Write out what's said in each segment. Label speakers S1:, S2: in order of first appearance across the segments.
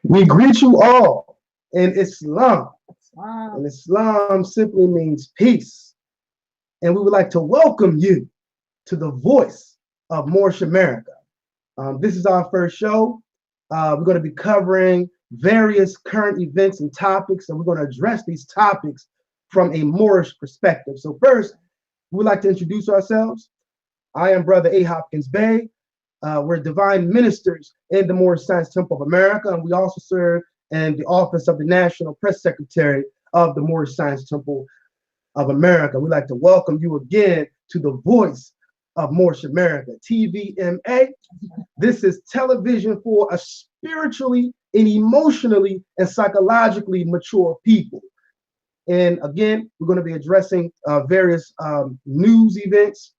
S1: We greet you all in Islam.
S2: Wow.
S1: And Islam simply means peace. And we would like to welcome you to the Voice of Moorish America. This is our first show. We're going to be covering various current events and topics, and we're going to address these topics from a Moorish perspective. So first, we would like to introduce ourselves. I am Brother A. Hopkins Bey. We're divine ministers in the Moorish Science Temple of America, and we also serve in the office of the National Press Secretary of the Moorish Science Temple of America. We'd like to welcome you again to the Voice of Moorish America, TVMA. This is television for a spiritually and emotionally and psychologically mature people. And again, we're going to be addressing various news events,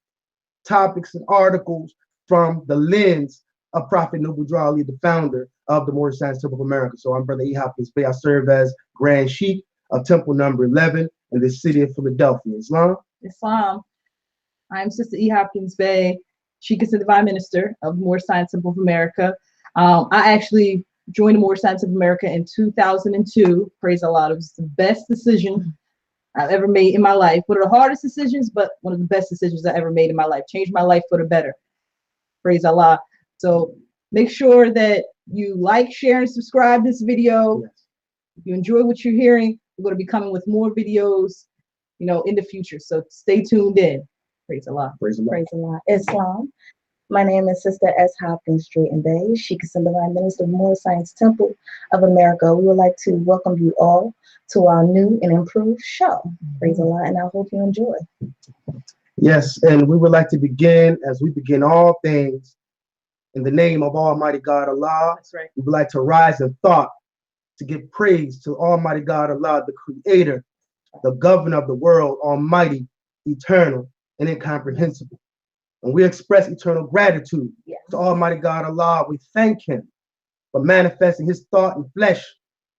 S1: topics, and articles from the lens of Prophet Noble Drew Ali, the founder of the Moorish Science Temple of America. So I'm Brother E. Hopkins Bey. I serve as Grand Sheikh of Temple number 11 in the city of Philadelphia. Islam.
S2: I'm Sister E. Hopkins Bey, Sheikh and Divine Minister of Moorish Science Temple of America. I actually joined the Moorish Science Temple of America in 2002. Praise Allah. It was the best decision I've ever made in my life. One of the hardest decisions, but one of the best decisions I ever made in my life. Changed my life for the better. Praise Allah. So make sure that you like, share, and subscribe this video.
S1: Yes.
S2: If you enjoy what you're hearing, we're going to be coming with more videos, in the future. So stay tuned in. Praise Allah.
S1: Praise Allah.
S3: Praise Allah. Islam. My name is Sister S. Hopkins Drayton Bay, Sheikh and Divine Minister of Moorish Science Temple of America. We would like to welcome you all to our new and improved show. Praise Allah, and I hope you enjoy.
S1: Yes, and we would like to begin, as we begin all things, in the name of Almighty God Allah.
S2: That's right.
S1: We would like to rise in thought to give praise to Almighty God Allah, the Creator, the Governor of the world, Almighty, eternal, and incomprehensible. And we express eternal gratitude to Almighty God Allah. We thank Him for manifesting His thought in flesh,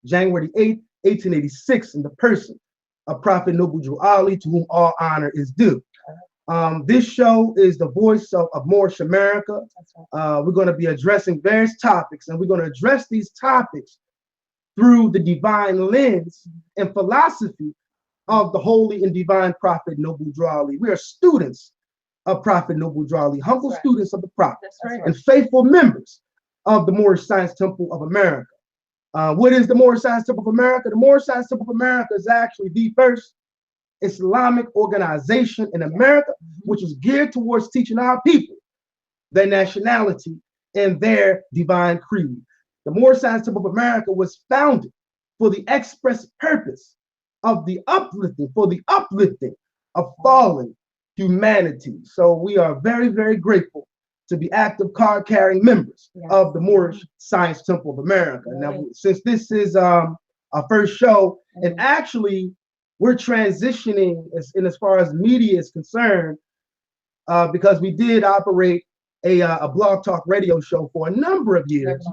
S1: January 8th, 1886, in the person of Prophet Noble Drew Ali, to whom all honor is due. This show is the Voice of Moorish America. We're going to be addressing various topics, and we're going to address these topics through the divine lens and philosophy of the holy and divine Prophet Noble Drew Ali. We are students of Prophet Noble Drew Ali, humble students of the Prophet, and faithful members of the Moorish Science Temple of America. What is the Moorish Science Temple of America? The Moorish Science Temple of America is actually the first Islamic organization in America, which is geared towards teaching our people their nationality and their divine creed. The Moorish Science Temple of America was founded for the express purpose of the uplifting, of fallen humanity. So we are very, very grateful to be active card-carrying members of the Moorish Science Temple of America. Now, since this is our first show, and actually we're transitioning as far as media is concerned, because we did operate a blog talk radio show for a number of years,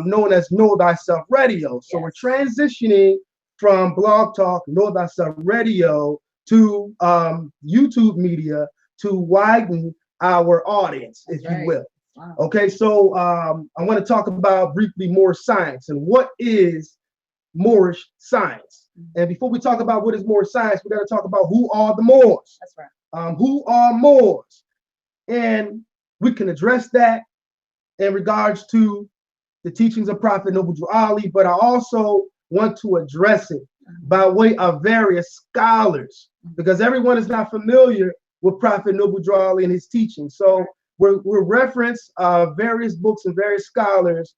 S1: known as Know Thyself Radio. So we're transitioning from blog talk, Know Thyself Radio, to YouTube media to widen our audience, if you will.
S2: Wow.
S1: Okay, so I want to talk about briefly Moorish science and what is Moorish science. And before we talk about what is Moorish science, we got to talk about who are the Moors.
S2: That's right.
S1: Who are Moors? And we can address that in regards to the teachings of Prophet Noble Drew Ali, but I also want to address it by way of various scholars, because everyone is not familiar with Prophet Noble Drew Ali and his teachings. So we'll reference various books and various scholars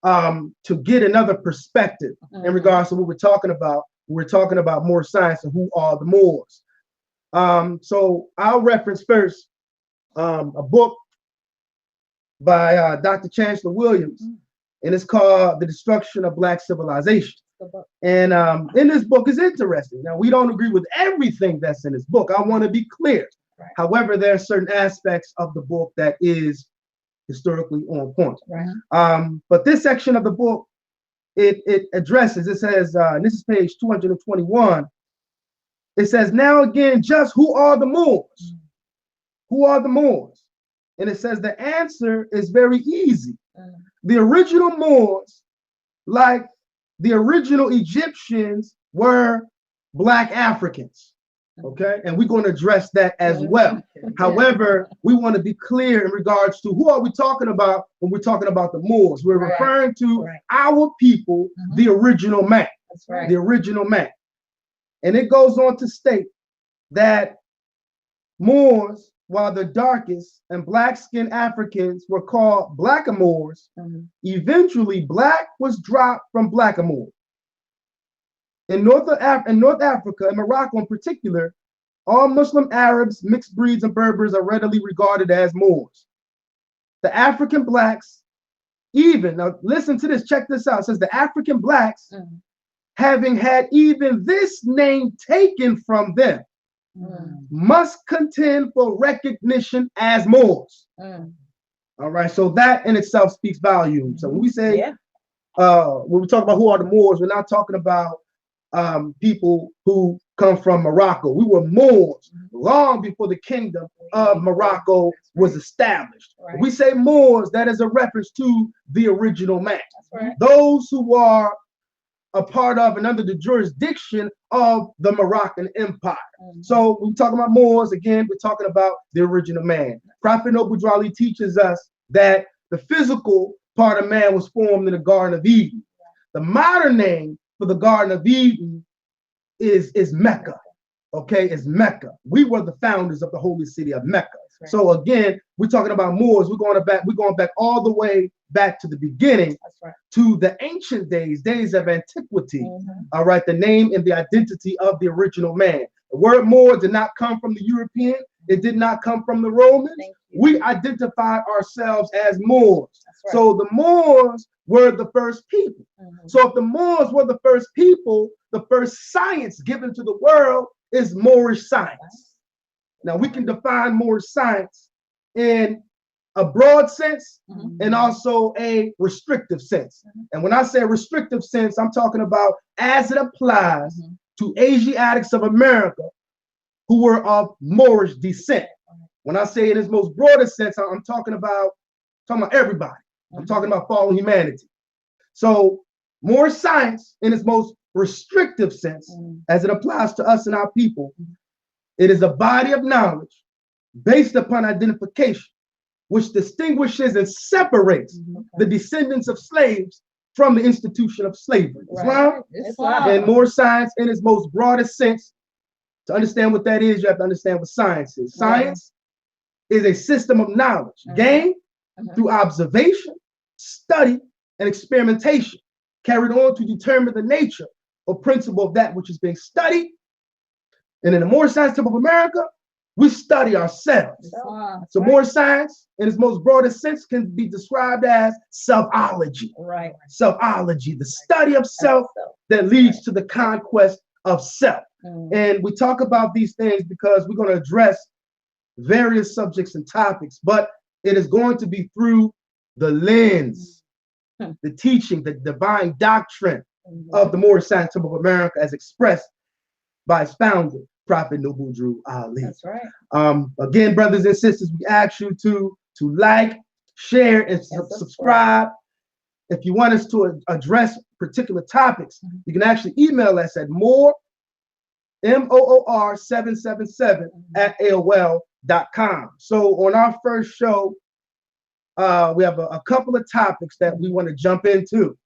S1: to get another perspective in regards to what we're talking about. We're talking about Moorish science and who are the Moors. So I'll reference first a book by Dr. Chancellor Williams, and it's called The Destruction of Black Civilization. And in this book is interesting. Now, we don't agree with everything that's in this book. I want to be clear.
S2: Right.
S1: However, there are certain aspects of the book that is historically on point.
S2: Right.
S1: But this section of the book, it addresses, it says, and this is page 221, it says, now again, just who are the Moors? Who are the Moors? And it says the answer is very easy. The original Moors like the original Egyptians were Black Africans. Okay, and we're going to address that as well. However, we want to be clear in regards to who are we talking about when we're talking about the Moors. We're referring to our people, the original man.
S3: That's right.
S1: The original man. And it goes on to state that Moors, while the darkest and black-skinned Africans were called blackamoors, eventually black was dropped from blackamoor. In North Africa, and Morocco in particular, all Muslim Arabs, mixed breeds, and Berbers are readily regarded as Moors. The African blacks, now listen to this, check this out. It says the African blacks, having had even this name taken from them, must contend for recognition as Moors. All right, so that in itself speaks volumes. So when we say, when we talk about who are the Moors, we're not talking about people who come from Morocco. We were Moors long before the kingdom of Morocco was established. When we say Moors, that is a reference to the original man. Those who are a part of and under the jurisdiction of the Moroccan Empire. So when we talk about Moors, again, we're talking about the original man. Prophet Noble Drali teaches us that the physical part of man was formed in the Garden of Eden. The modern name for the Garden of Eden is Mecca. Okay, is Mecca. We were the founders of the holy city of Mecca. So again, we're talking about Moors. We're going back all the way back to the beginning, to the ancient days of antiquity. All right, the name and the identity of the original man. The word Moor did not come from the European. It did not come from the Romans. We identified ourselves as Moors. So the Moors were the first people. So if the Moors were the first people, the first science given to the world is Moorish science. Now we can define Moorish science in a broad sense and also a restrictive sense. And when I say restrictive sense, I'm talking about as it applies to Asiatics of America who were of Moorish descent. When I say in its most broadest sense, I'm talking about everybody. I'm talking about fallen humanity. So Moorish science in its most restrictive sense, as it applies to us and our people, it is a body of knowledge based upon identification, which distinguishes and separates the descendants of slaves from the institution of slavery. Islam. And Moorish science in its most broadest sense, to understand what that is, you have to understand what science is. Science is a system of knowledge gained through observation, study, and experimentation, carried on to determine the nature or principle of that which is being studied. And in the Moorish Science Temple of America, we study ourselves. So Moorish science, in its most broadest sense, can be described as selfology. Selfology, the study of self that leads to the conquest of self. And we talk about these things because we're going to address various subjects and topics, but it is going to be through the lens, the teaching, the divine doctrine of the Moorish Science Temple of America as expressed by its founder, Prophet Noble Drew Ali.
S3: That's right.
S1: Again, brothers and sisters, we ask you to like, share, and subscribe. If you want us to address particular topics, you can actually email us at MOOR777 at AOL.com. So on our first show, we have a couple of topics that we want to jump into.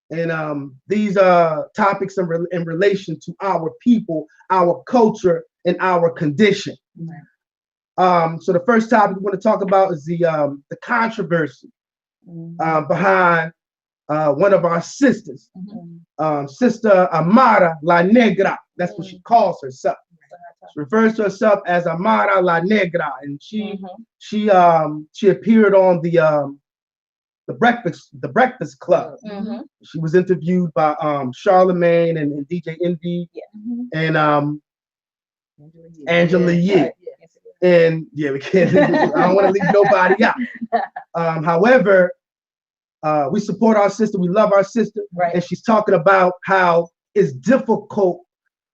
S1: And these topics in relation to our people, our culture, and our condition. So the first topic we want to talk about is the controversy behind one of our sisters, Sister Amara La Negra. That's what she calls herself. She refers to herself as Amara La Negra, and she appeared on the Breakfast Club. She was interviewed by Charlemagne and DJ Envy and Angela Yee. And we can't. I don't want to leave nobody out. However, we support our sister. We love our sister, and she's talking about how it's difficult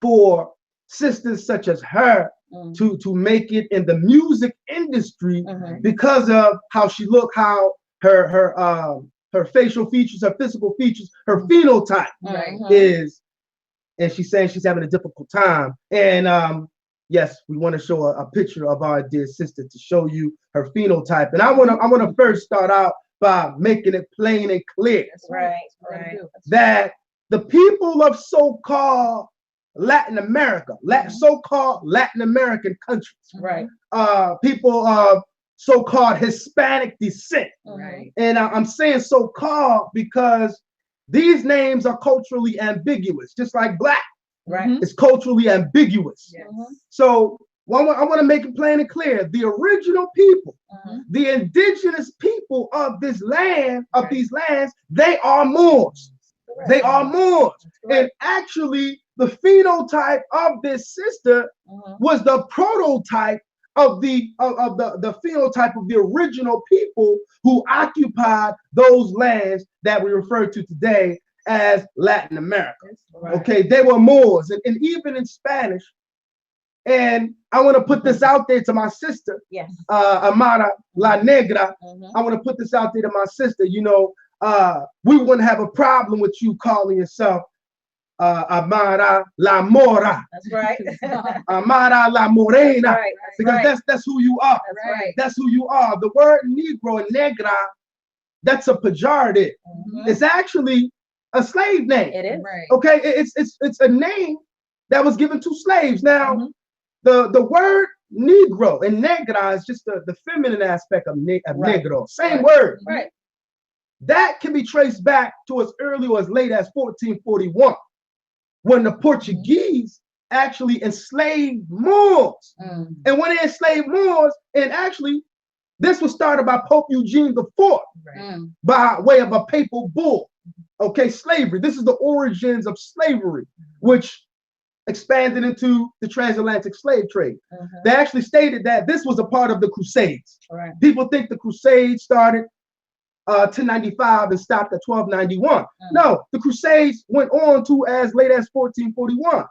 S1: for sisters such as her to make it in the music industry because of how she looked, how her her facial features, her physical features, her phenotype is, and she's saying she's having a difficult time. And yes, we want to show a picture of our dear sister to show you her phenotype. And I want to first start out by making it plain and clear that the people of so-called Latin America, so-called Latin American countries, people of so-called Hispanic descent, and I'm saying so-called because these names are culturally ambiguous, just like black is culturally ambiguous. So I want to make it plain and clear: the original people, the indigenous people of this land, of these lands, they are Moors. They are Moors, and actually, the phenotype of this sister was the prototype of the phenotype of the original people who occupied those lands that we refer to today as Latin America. Okay, they were Moors, and even in Spanish. And I want to put this out there to my sister, Amara La Negra. I want to put this out there to my sister. You know, we wouldn't have a problem with you calling yourself Amara La Mora.
S3: That's right.
S1: Amara La Morena.
S3: Right,
S1: because that's who you are.
S3: That's right.
S1: That's who you are. The word Negro and Negra, that's a pejorative. It's actually a slave name.
S3: It is.
S1: Okay, it's a name that was given to slaves. Now, the word Negro and Negra is just the feminine aspect of Negro. Same word. That can be traced back to as early or as late as 1441, when the Portuguese actually enslaved Moors. And when they enslaved Moors, and actually this was started by Pope Eugene IV by way of a papal bull. Okay, slavery. This is the origins of slavery, which expanded into the transatlantic slave trade. They actually stated that this was a part of the Crusades. People think the Crusades started 1095 and stopped at 1291. No, the Crusades went on to as late as 1441.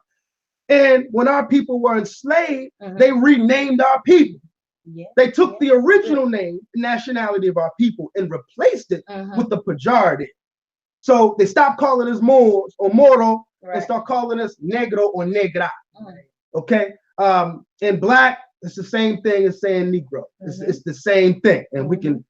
S1: And when our people were enslaved, they renamed our people. They took the original name, nationality of our people, and replaced it with the pejorative. So they stopped calling us Moors or Moro and start calling us Negro or Negra. Okay? In black, it's the same thing as saying Negro. It's the same thing. And we can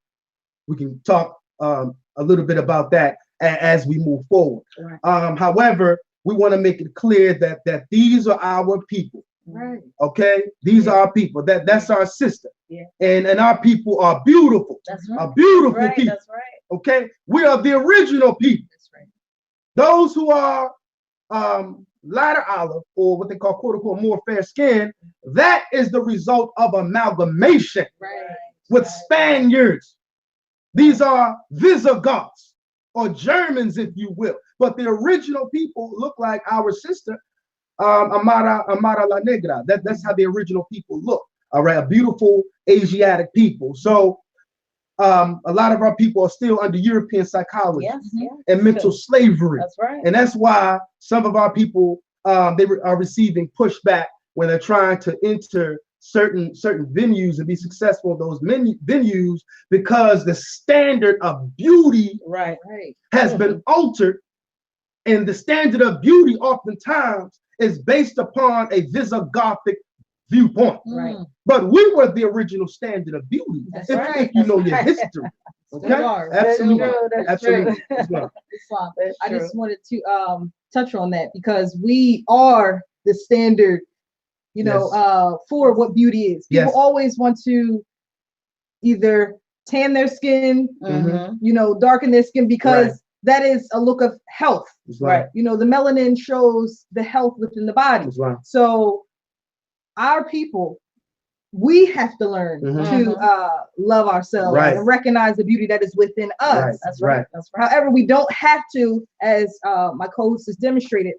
S1: talk a little bit about that as we move forward. However, we want to make it clear that these are our people. Okay, these are our people. That's our sister. And our people are beautiful. Are beautiful people. Okay, we are the original people. Those who are lighter olive, or what they call quote unquote more fair skin, that is the result of amalgamation with Spaniards. These are Visigoths or Germans, if you will. But the original people look like our sister, Amara La Negra. That's how the original people look. All right, a beautiful Asiatic people. So a lot of our people are still under European psychology and mental slavery.
S3: That's right.
S1: And that's why some of our people are receiving pushback when they're trying to enter certain venues and be successful in those venues, because the standard of beauty has been altered, and the standard of beauty oftentimes is based upon a Visigothic viewpoint. But we were the original standard of beauty. If you know your history. Okay, absolutely. Absolutely.
S2: I just wanted to touch on that, because we are the standard, you know, for what beauty is. People always want to either tan their skin, you know, darken their skin, because that is a look of health. You know, the melanin shows the health within the body. So our people, we have to learn to love ourselves and recognize the beauty that is within us.
S3: That's right.
S2: However, we don't have to, as my co-host has demonstrated,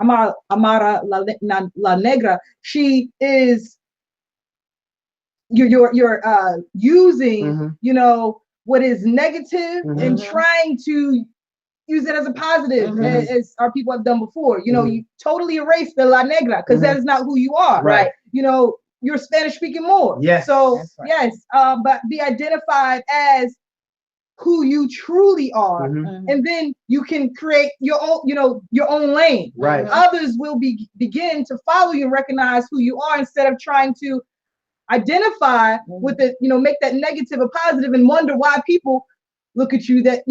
S2: Amara La Negra, she is you're using you know, what is negative and trying to use it as a positive, as our people have done before. You know, you totally erase the La Negra, because that is not who you are. You know, you're Spanish speaking Moor. So but be identified as who you truly are, and then you can create your own, your own lane.
S1: Right.
S2: Others will begin to follow you and recognize who you are instead of trying to identify with it, make that negative a positive and wonder why people look at you that,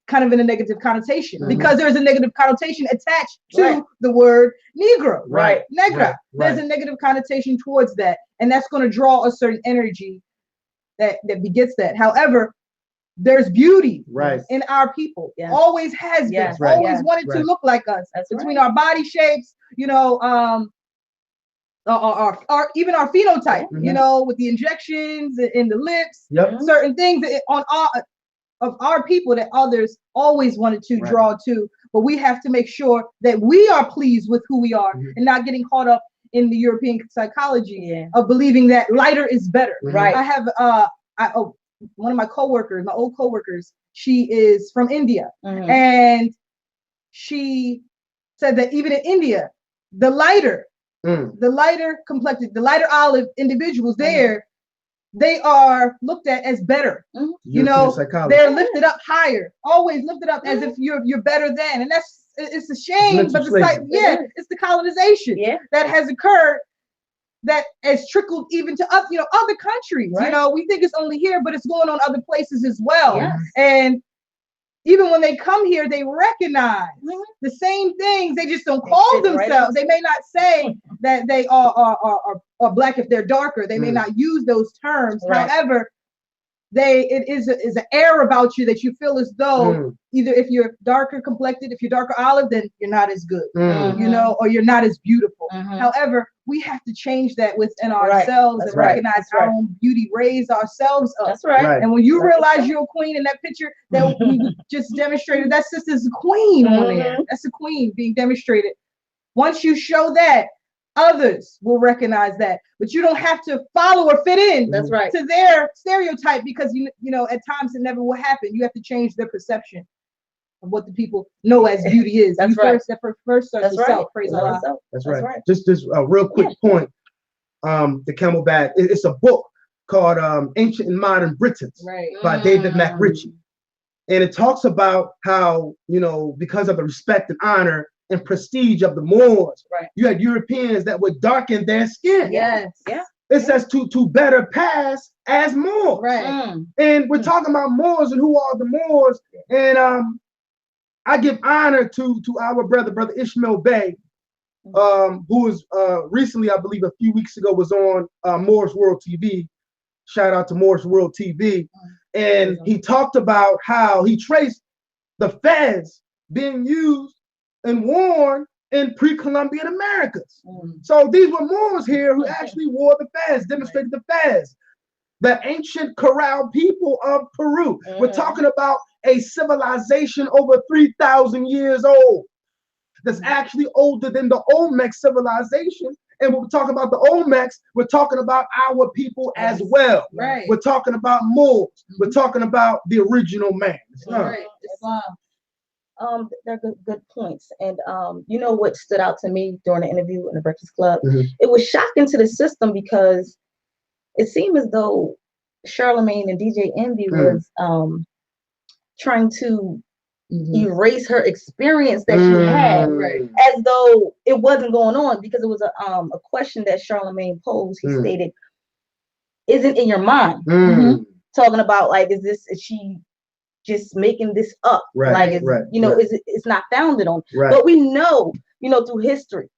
S2: kind of in a negative connotation, because there's a negative connotation attached to the word Negro, Negra. There's a negative connotation towards that, and that's going to draw a certain energy that begets that. However, there's beauty in our people. Always has been. Always wanted to look like us. Between our body shapes, our even our phenotype, with the injections in the lips, certain things of our people that others always wanted to draw to. But we have to make sure that we are pleased with who we are and not getting caught up in the European psychology of believing that lighter is better. I have one of my coworkers, my old coworkers, she is from India, and she said that even in India, the lighter complected, the lighter olive individuals there, they are looked at as better. They're lifted up higher, always lifted up as if you're better than, and it's a shame, but it's the colonization that has occurred that has trickled even to us, other countries. We think it's only here, but it's going on other places as well. And even when they come here, they recognize the same things. They just don't call themselves. They may not say that they are Black if they're darker. They may not use those terms. However, it is an air about you that you feel as though either if you're darker complected, if you're darker olive, then you're not as good, or you're not as beautiful. However, we have to change that within ourselves and recognize our own beauty, raise ourselves up. And when you realize you're a queen in that picture that we just demonstrated, that sister's a queen on there. That's a queen being demonstrated. Once you show that, others will recognize that, but you don't have to follow or fit in to their stereotype, because at times it never will happen. You have to change their perception of what the people know as beauty is. First starts with self. Praise Allah.
S1: That's right. Just a real quick point. The Camelback. It's a book called Ancient and Modern Britons by David McRitchie, and it talks about how because of the respect and honor and prestige of the Moors, you had Europeans that would darken their skin. It says to better pass as Moors. And we're talking about Moors and who are the Moors. And I give honor to our brother Ishmael Bey, who was recently, I believe a few weeks ago, was on Moorish World TV. Shout out to Moorish World TV. And he talked about how he traced the fez being used and worn in pre-Columbian Americas. So these were Moors here who actually wore the fez, demonstrated the fez. The ancient Corral people of Peru. We're talking about a civilization over 3,000 years old that's actually older than the Olmec civilization. And when we talk about the Olmecs, we're talking about our people as well. We're talking about Moors. We're talking about the original man.
S3: They're good points. And what stood out to me during the interview in the Breakfast Club, it was shocking to the system, because it seemed as though Charlemagne and DJ Envy was trying to erase her experience that she had, as though it wasn't going on, because it was a question that Charlemagne posed. He stated, "Is it in your mind?" Talking about is she just making this up? It's not founded on. But we know, through history,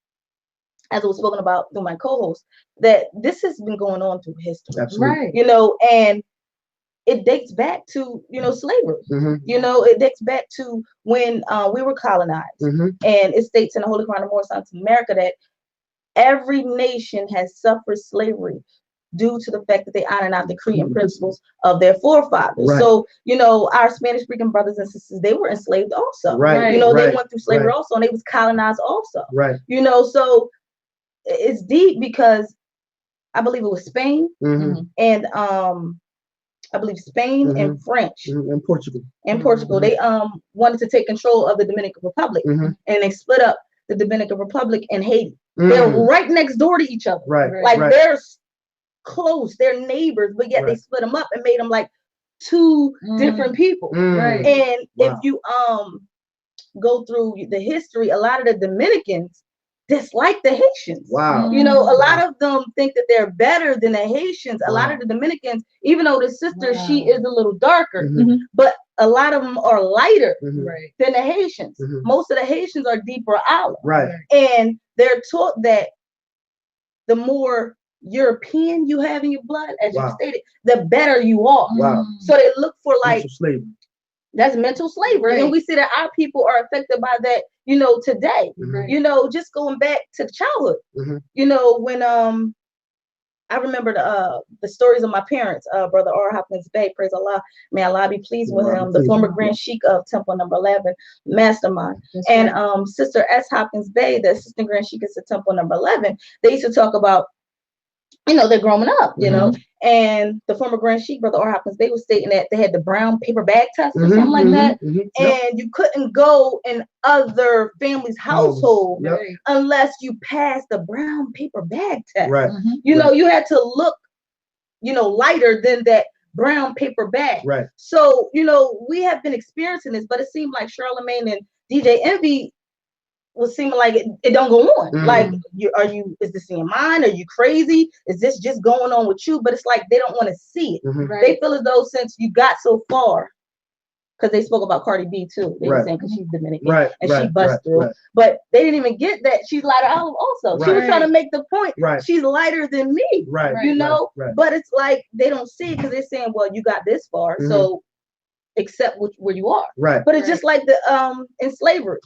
S3: as it was spoken about through my co-host, that this has been going on through history.
S1: Absolutely.
S3: And it dates back to, slavery. It dates back to when we were colonized. And it states in the Holy Quran of Moorish America that every nation has suffered slavery due to the fact that they honor not the creed and principles of their forefathers. So, our Spanish-speaking brothers and sisters, they were enslaved also. They went through slavery also, and they was colonized also. So it's deep, because I believe it was Spain and I believe Spain and French
S1: and Portugal.
S3: They wanted to take control of the Dominican Republic, and they split up the Dominican Republic and Haiti. They're right next door to each other. They're close, they're neighbors, but yet they split them up and made them like two different people.
S2: Right.
S3: And if
S1: Wow.
S3: you go through the history, a lot of the Dominicans dislike the Haitians.
S1: Wow.
S3: You know, a lot of them think that they're better than the Haitians. A lot
S1: Wow.
S3: of the Dominicans, even though the sister, she
S2: Wow.
S3: is a little darker,
S1: Mhm.
S3: but a lot of them are lighter
S1: Mhm.
S2: Right.
S3: than the Haitians.
S1: Mhm.
S3: Most of the Haitians are deeper olive.
S1: Right.
S3: And they're taught that the more European you have in your blood, as you
S1: Wow.
S3: stated, the better you are.
S1: Wow.
S3: So they look for like,
S1: Mental slavery.
S3: that's mental slavery.
S2: Right.
S3: And we see that our people are affected by that, you know, today.
S1: Mhm.
S3: You know, just going back to childhood.
S1: Mhm.
S3: You know, when I remember the stories of my parents, Brother R. Hopkins Bey, praise Allah, may Allah be pleased with him, the former Grand Sheikh of Temple Number 11, Mastermind.
S2: That's
S3: And
S2: right.
S3: Sister S. Hopkins Bey, the Assistant Grand Sheikh of Temple Number 11, they used to talk about, you know, they're growing up, you know, and the former Grand Sheikh, Brother R. Hopkins, they were stating that they had the brown paper bag test or something like that.
S1: Yep.
S3: And you couldn't go in other families' household
S1: Yep.
S3: unless you passed the brown paper bag test.
S1: Right.
S3: You know, you had to look, you know, lighter than that brown paper bag.
S1: Right.
S3: So, you know, we have been experiencing this, but it seemed like Charlemagne and DJ Envy was seeming like it don't go on. Like, is this in your mind? Are you crazy? Is this just going on with you? But it's like they don't want to see it.
S2: Right.
S3: They feel as though since you got so far, because they spoke about Cardi B too. They were saying because she's Dominican and she bust through. But they didn't even get that she's lighter olive also. She was trying to make the point she's lighter than me. You know? But it's like they don't see it because they're saying, well, you got this far, so accept where you are. But it's just like the in slavery.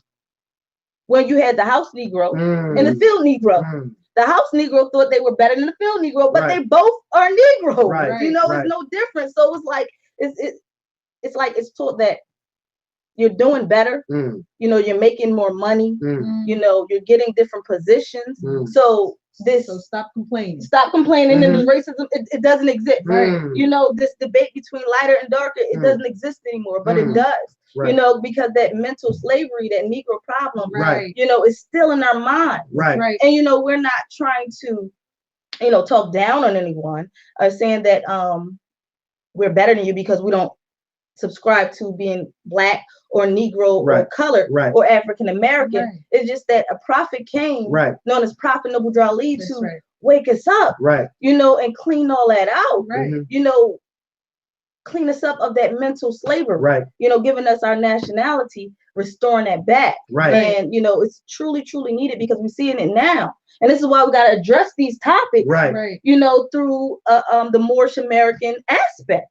S3: When you had the house Negro and the field Negro. The house Negro thought they were better than the field Negro, but they both are Negro. You know, it's no different. So it's like it's like it's taught that you're doing better. You know, you're making more money. You know, you're getting different positions. So
S2: stop complaining.
S3: Stop complaining. And this racism, it doesn't exist. You know, this debate between lighter and darker, it doesn't exist anymore, but it does. You know, because that mental slavery, that Negro problem, you know, is still in our mind. And you know, we're not trying to, you know, talk down on anyone, saying that we're better than you because we don't subscribe to being Black or Negro or colored or African American. It's just that a prophet came, known as Prophet Noble Drew Ali, to wake us up, you know, and clean all that out. You know, clean us up of that mental slavery, you know, giving us our nationality, restoring that back. And, you know, it's truly, truly needed because we're seeing it now. And this is why we got to address these topics, you know, through the Moorish American aspect,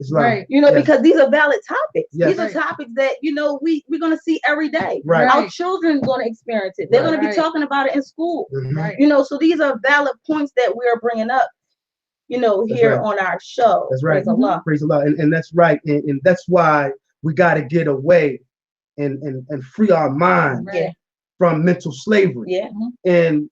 S3: you know, because these are valid topics. These are topics that, you know, we're going to see every day. Our children are going to experience it. They're going to be talking about it in school, you know, so these are valid points that we are bringing up, you know, here on our show.
S1: That's right.
S3: Praise Allah.
S1: Praise Allah. And that's right. And that's why we got to get away and free our mind from mental slavery. And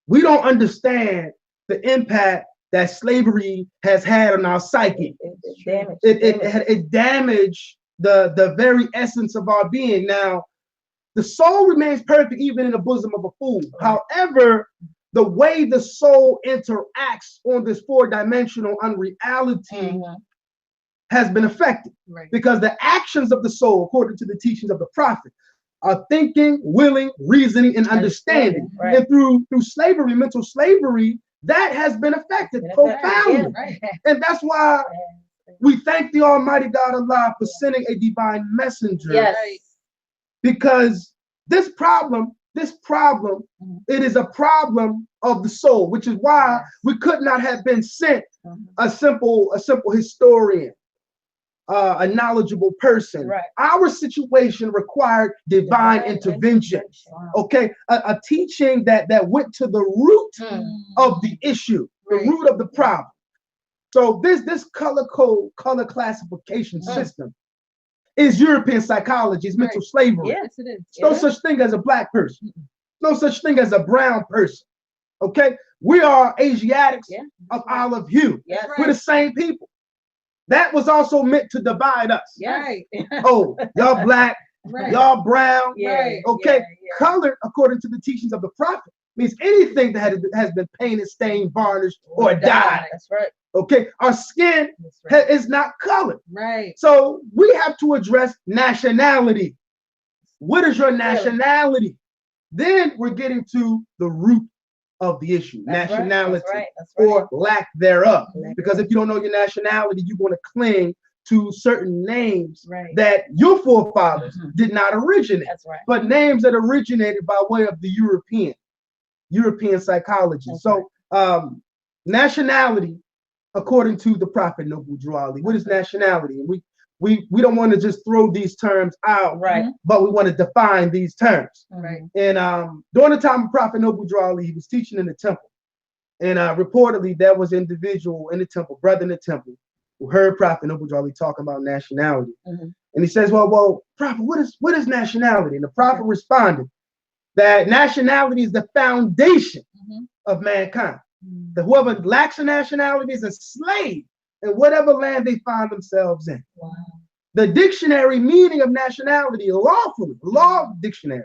S1: we don't understand the impact that slavery has had on our psyche. It damaged the very essence of our being. Now, the soul remains perfect even in the bosom of a fool. However, the way the soul interacts on this four-dimensional unreality has been affected because the actions of the soul, according to the teachings of the prophet, are thinking, willing, reasoning, and understanding. And through slavery, mental slavery, that has been affected profoundly. And that's why we thank the Almighty God Allah for sending a divine messenger. Because this problem, it is a problem of the soul, which is why we could not have been sent a simple historian, a knowledgeable person. Our situation required divine intervention. Okay, a teaching that went to the root of the issue, the root of the problem. So this color code, color classification system is European psychology, it's mental slavery.
S2: Yes, it is.
S1: No such thing as a Black person. No such thing as a brown person. Okay, we are Asiatics of olive hue. We're the same people. That was also meant to divide us. Oh, y'all Black, y'all brown. Okay, color, according to the teachings of the prophet, means anything that has been painted, stained, varnished, or dyed. Okay, our skin
S2: Right.
S1: is not colored.
S2: Right.
S1: So we have to address nationality. What is your nationality? Then we're getting to the root of the issue, nationality, or lack thereof. Because if you don't know your nationality, you're going to cling to certain names that your forefathers did not originate, but names that originated by way of the European psychology. So nationality, according to the prophet Noble Drew Ali, what is nationality? And we don't want to just throw these terms out, but we want to define these terms. And during the time of prophet Noble Drew Ali, he was teaching in the temple, and reportedly there was an individual in the temple, brother in the temple, who heard prophet Noble Drew Ali talking about nationality. And he says, well, prophet, what is nationality? And the prophet responded that nationality is the foundation of mankind. That whoever lacks a nationality is a slave in whatever land they find themselves in. The dictionary meaning of nationality, lawfully, law dictionary,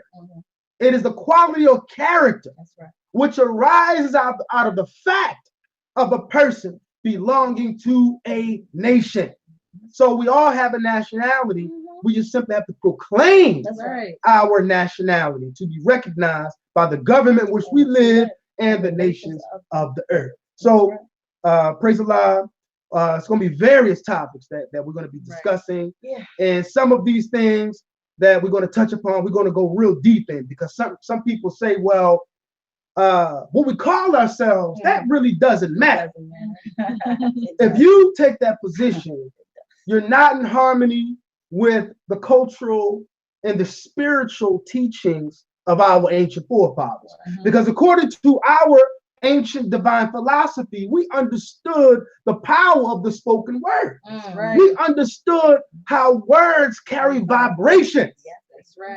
S1: it is the quality of character which arises out of the fact of a person belonging to a nation. So we all have a nationality. We just simply have to proclaim our nationality to be recognized by the government which we live and the nations of the earth. So praise Allah. It's going to be various topics that we're going to be discussing. And some of these things that we're going to touch upon, we're going to go real deep in, because some people say, well, what we call ourselves, that really doesn't matter. If you take that position, you're not in harmony with the cultural and the spiritual teachings of our ancient forefathers. Because according to our ancient divine philosophy, we understood the power of the spoken word. We understood how words carry vibration.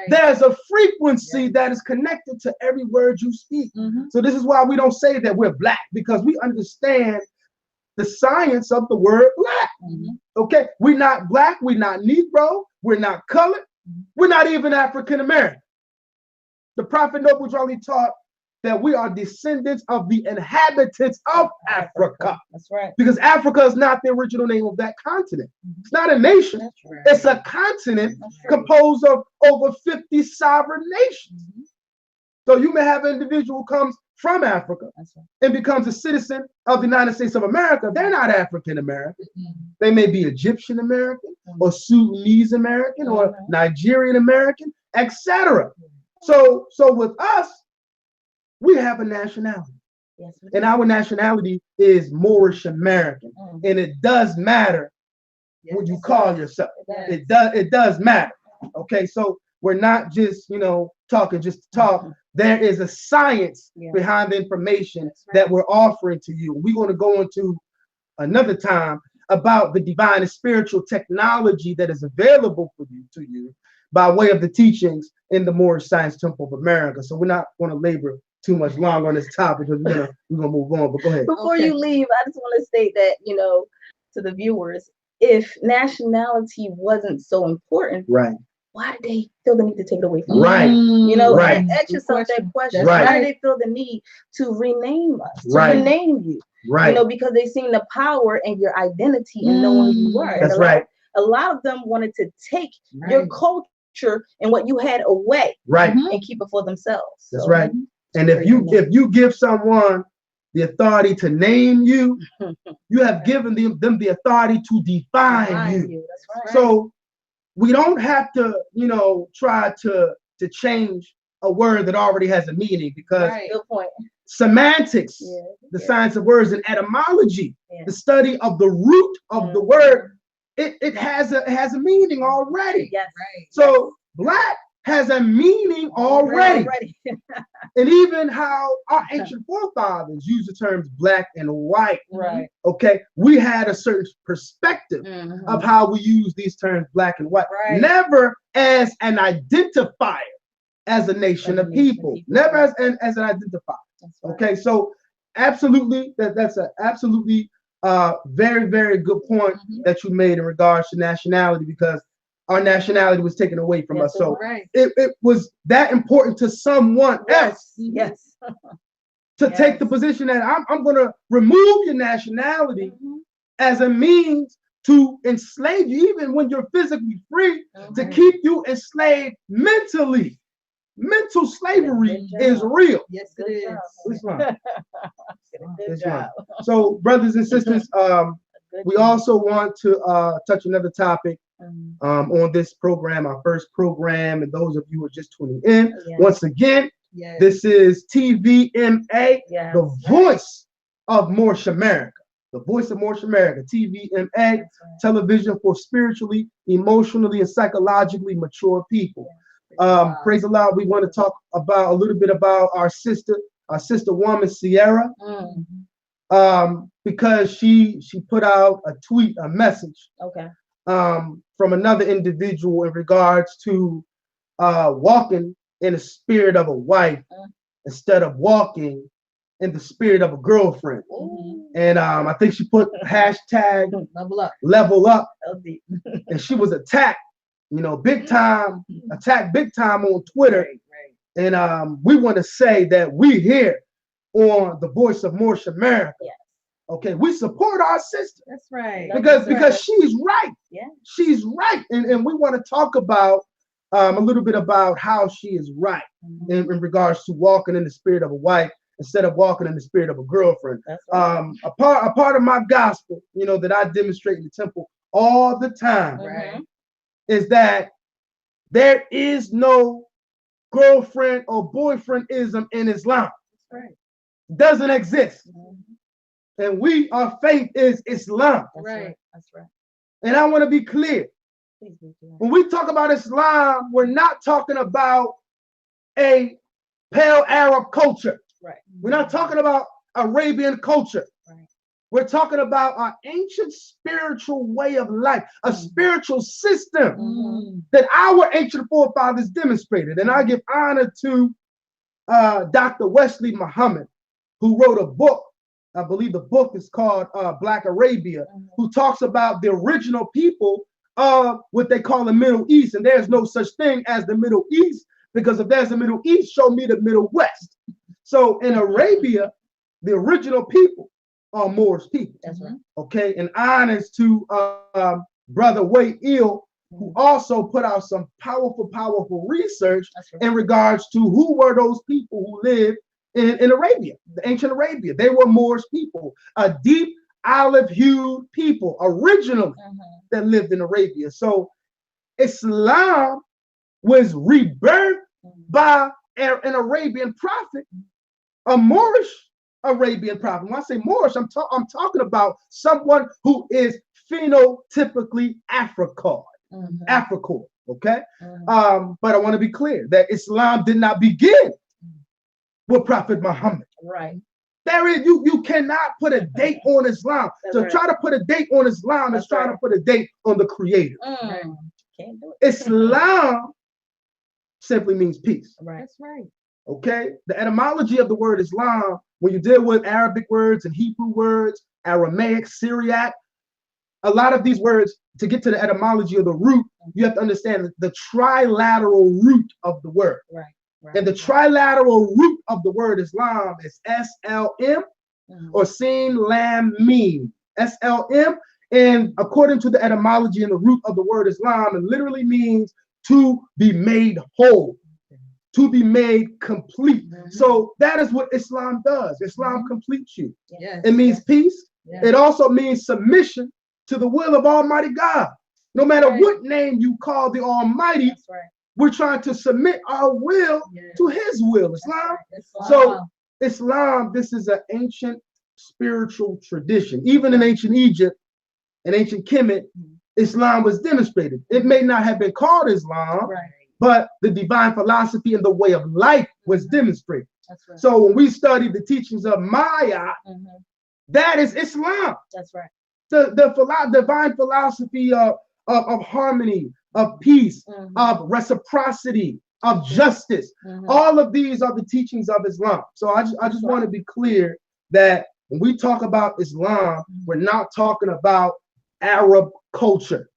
S1: There's a frequency that is connected to every word you speak. So this is why we don't say that we're black, because we understand the science of the word black. Okay, we're not black, we're not Negro, we're not colored, we're not even African American. The prophet Noble Drew Ali taught that we are descendants of the inhabitants of Africa. Because Africa is not the original name of that continent. It's not a nation. It's a continent composed of over 50 sovereign nations. So you may have an individual who comes from Africa and becomes a citizen of the United States of America. They're not African American. They may be Egyptian American or Sudanese American or Nigerian American, etc. So with us, we have a nationality. And our nationality is Moorish American. And it does matter what you call yourself. It does matter. Okay, so we're not just, talking just to talk. There is a science behind the information that we're offering to you. We're going to go into another time about the divine and spiritual technology that is available to you by way of the teachings in the Moorish Science Temple of America. So we're not going to labor too much longer on this topic, because we're gonna move on. But go ahead.
S3: Before you leave, I just want to state that, to the viewers, if nationality wasn't so important, why did they feel the need to take it away from us? Ask yourself that question. Why did they feel the need to rename us, to rename you? Because they seen the power and your identity in knowing who you are.
S1: That's
S3: a lot of them wanted to take your culture and what you had away, and keep it for themselves.
S1: That's right. And if you give someone the authority to name you, you have given them the authority to define you.
S3: That's right.
S1: So we don't have to, try to change a word that already has a meaning, because
S3: Good point.
S1: Semantics, the science of words, and etymology, the study of the root of the word, it has a meaning already. So black has a meaning already. And even how our ancient forefathers used the terms black and white. Okay, we had a certain perspective of how we use these terms black and white. Never as an identifier as a nation of people. Never as an identifier. Okay, so absolutely, that's an absolutely very, very good point that you made in regards to nationality, because our nationality was taken away from us. So it was that important to someone else to take the position that I'm going to remove your nationality as a means to enslave you, even when you're physically free, to keep you enslaved mentally. Mental slavery is real.
S2: Yes, it is.
S1: Islam. Islam. So, brothers and sisters, we also want to touch another topic on this program, our first program, and those of you who are just tuning in. Once again, this is TVMA, the Voice of Moorish America. The Voice of Moorish America, TVMA, television for spiritually, emotionally, and psychologically mature people. Praise Allah. We want to talk about a little bit about our sister woman, Ciara, because she put out a tweet, a message, from another individual in regards to walking in the spirit of a wife instead of walking in the spirit of a girlfriend. And I think she put hashtag level up, and she was attacked, big time, attacked big time on Twitter. And we want to say that we here on the Voice of Moorish America. Okay, we support our sister.
S2: That's right.
S1: Because she's right. She's right. And we want to talk about a little bit about how she is right in regards to walking in the spirit of a wife instead of walking in the spirit of a girlfriend. A part of my gospel, that I demonstrate in the temple all the time, is that there is no girlfriend or boyfriendism in Islam. Doesn't exist. And our faith is Islam.
S3: That's right.
S1: And I want to be clear. When we talk about Islam, we're not talking about a pale Arab culture. We're not talking about Arabian culture. We're talking about our ancient spiritual way of life, a spiritual system that our ancient forefathers demonstrated. And I give honor to Dr. Wesley Muhammad, who wrote a book. I believe the book is called Black Arabia, who talks about the original people of what they call the Middle East. And there's no such thing as the Middle East, because if there's a Middle East, show me the Middle West. So in Arabia, the original people are Moorish people. Okay, and honors to Brother Wade Ill, who also put out some powerful research in regards to who were those people who lived in Arabia, the ancient Arabia. They were Moorish people, a deep olive-hued people originally that lived in Arabia. So Islam was rebirthed by an Arabian prophet, a Moorish Arabian prophet. When I say Moorish, I'm talking about someone who is phenotypically African, okay? But I want to be clear that Islam did not begin with Prophet Muhammad. There is you cannot put a date on Islam. Try to put a date on Islam is trying to put a date on the Creator.
S3: Can't do it.
S1: Islam simply means peace.
S2: That's right.
S1: Okay, the etymology of the word Islam, when you deal with Arabic words and Hebrew words, Aramaic, Syriac, a lot of these words, to get to the etymology of the root, you have to understand the trilateral root of the word. And the trilateral root of the word Islam is SLM or Sin Lam Mim. SLM, and according to the etymology and the root of the word Islam, it literally means to be made whole, to be made complete. So that is what Islam does. Islam completes you. It means peace. It also means submission to the will of Almighty God. No matter what name you call the Almighty, we're trying to submit our will to His will. Islam. So Islam, this is an ancient spiritual tradition. Even in ancient Egypt and ancient Kemet, Islam was demonstrated. It may not have been called Islam, but the divine philosophy and the way of life was demonstrated. So when we study the teachings of Maya, that is Islam. The divine philosophy of harmony, of peace, of reciprocity, of justice. All of these are the teachings of Islam. So I just want to be clear that when we talk about Islam, we're not talking about Arab culture.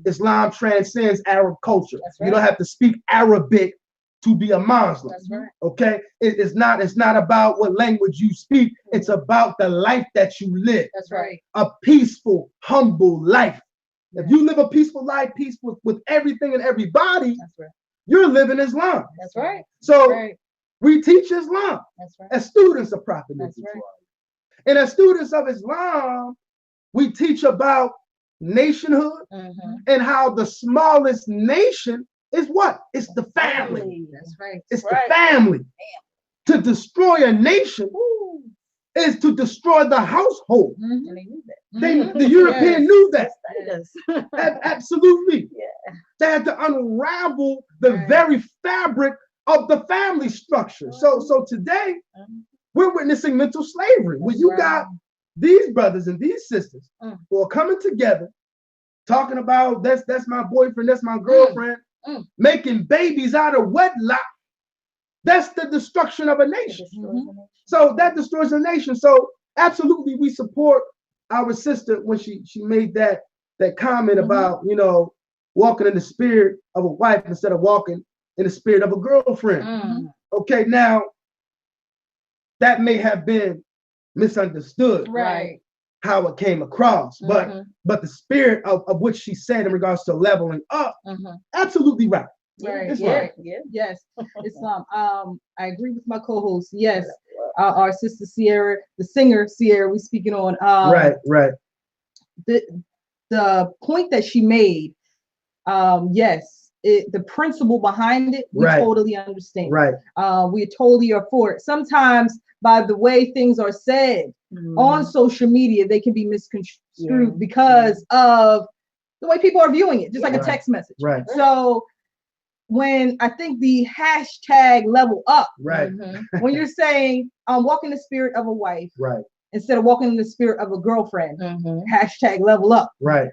S1: Islam transcends Arab culture. You don't have to speak Arabic to be a Muslim.
S3: That's right.
S1: Okay, it's not about what language you speak. It's about the life that you live.
S3: That's right.
S1: A peaceful, humble life.
S3: Yeah.
S1: If you live a peaceful life, peaceful with everything and everybody,
S3: That's right.
S1: you're living Islam.
S3: That's right.
S1: So
S3: Right.
S1: we teach Islam
S3: That's right.
S1: as students of Prophet
S3: That's
S1: Muhammad.
S3: right.
S1: And as students of Islam, we teach about nationhood and how the smallest nation is what? It's the family.
S3: That's right.
S1: It's
S3: right.
S1: the family. To destroy a nation is to destroy the household.
S3: And they knew that.
S1: The European knew that.
S3: Yes.
S1: Absolutely.
S3: Yeah.
S1: They had to unravel the very fabric of the family structure. So today, we're witnessing mental slavery. When you got these brothers and these sisters who are coming together, talking about that's my boyfriend, that's my girlfriend, making babies out of wedlock. That's the destruction of a nation. So that destroys a nation. So absolutely, we support our sister when she made that comment about, you know, walking in the spirit of a wife instead of walking in the spirit of a girlfriend. Okay, now that may have been misunderstood,
S2: Right.
S1: how it came across, but the spirit of what she said in regards to leveling up, absolutely right.
S2: Right.
S1: Islam.
S2: Yes. Islam. I agree with my co-host. Yes. Our sister Ciara, the singer Ciara, we speaking on.
S1: Right.
S2: The point that she made. Yes. The principle behind it, we totally understand.
S1: Right.
S2: We totally are for it. Sometimes by the way things are said on social media, they can be misconstrued because of the way people are viewing it, just like a text message.
S1: Right.
S2: So when I think the hashtag level up, when you're saying I'm walking the spirit of a wife, instead of walking in the spirit of a girlfriend, hashtag level up.
S1: Right.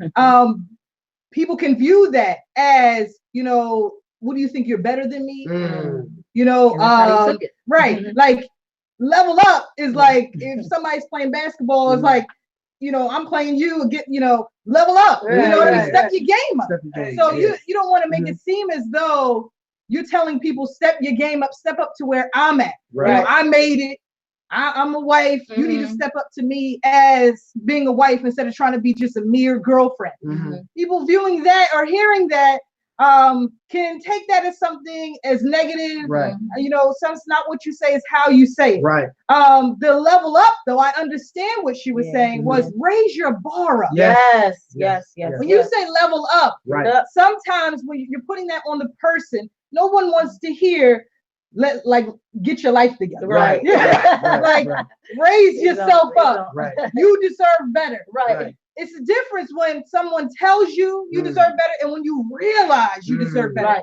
S2: People can view that as, you know, what do you think, you're better than me? You know, like level up is like if somebody's playing basketball, it's like, you know, I'm playing you, get, you know, level up. You know what I mean? Step your game up. So you don't want to make it seem as though you're telling people step your game up, step up to where I'm at. You know, I made it. I'm a wife. You need to step up to me as being a wife instead of trying to be just a mere girlfriend. People viewing that or hearing that can take that as something as negative. You know, it's not what you say, it's how you say it. The level up, though, I understand what she was saying, was raise your bar up.
S3: Yes.
S2: When you say level up, sometimes when you're putting that on the person, no one wants to hear, get your life together. Raise yourself up. You deserve better. It's a difference when someone tells you you deserve better and when you realize you deserve better.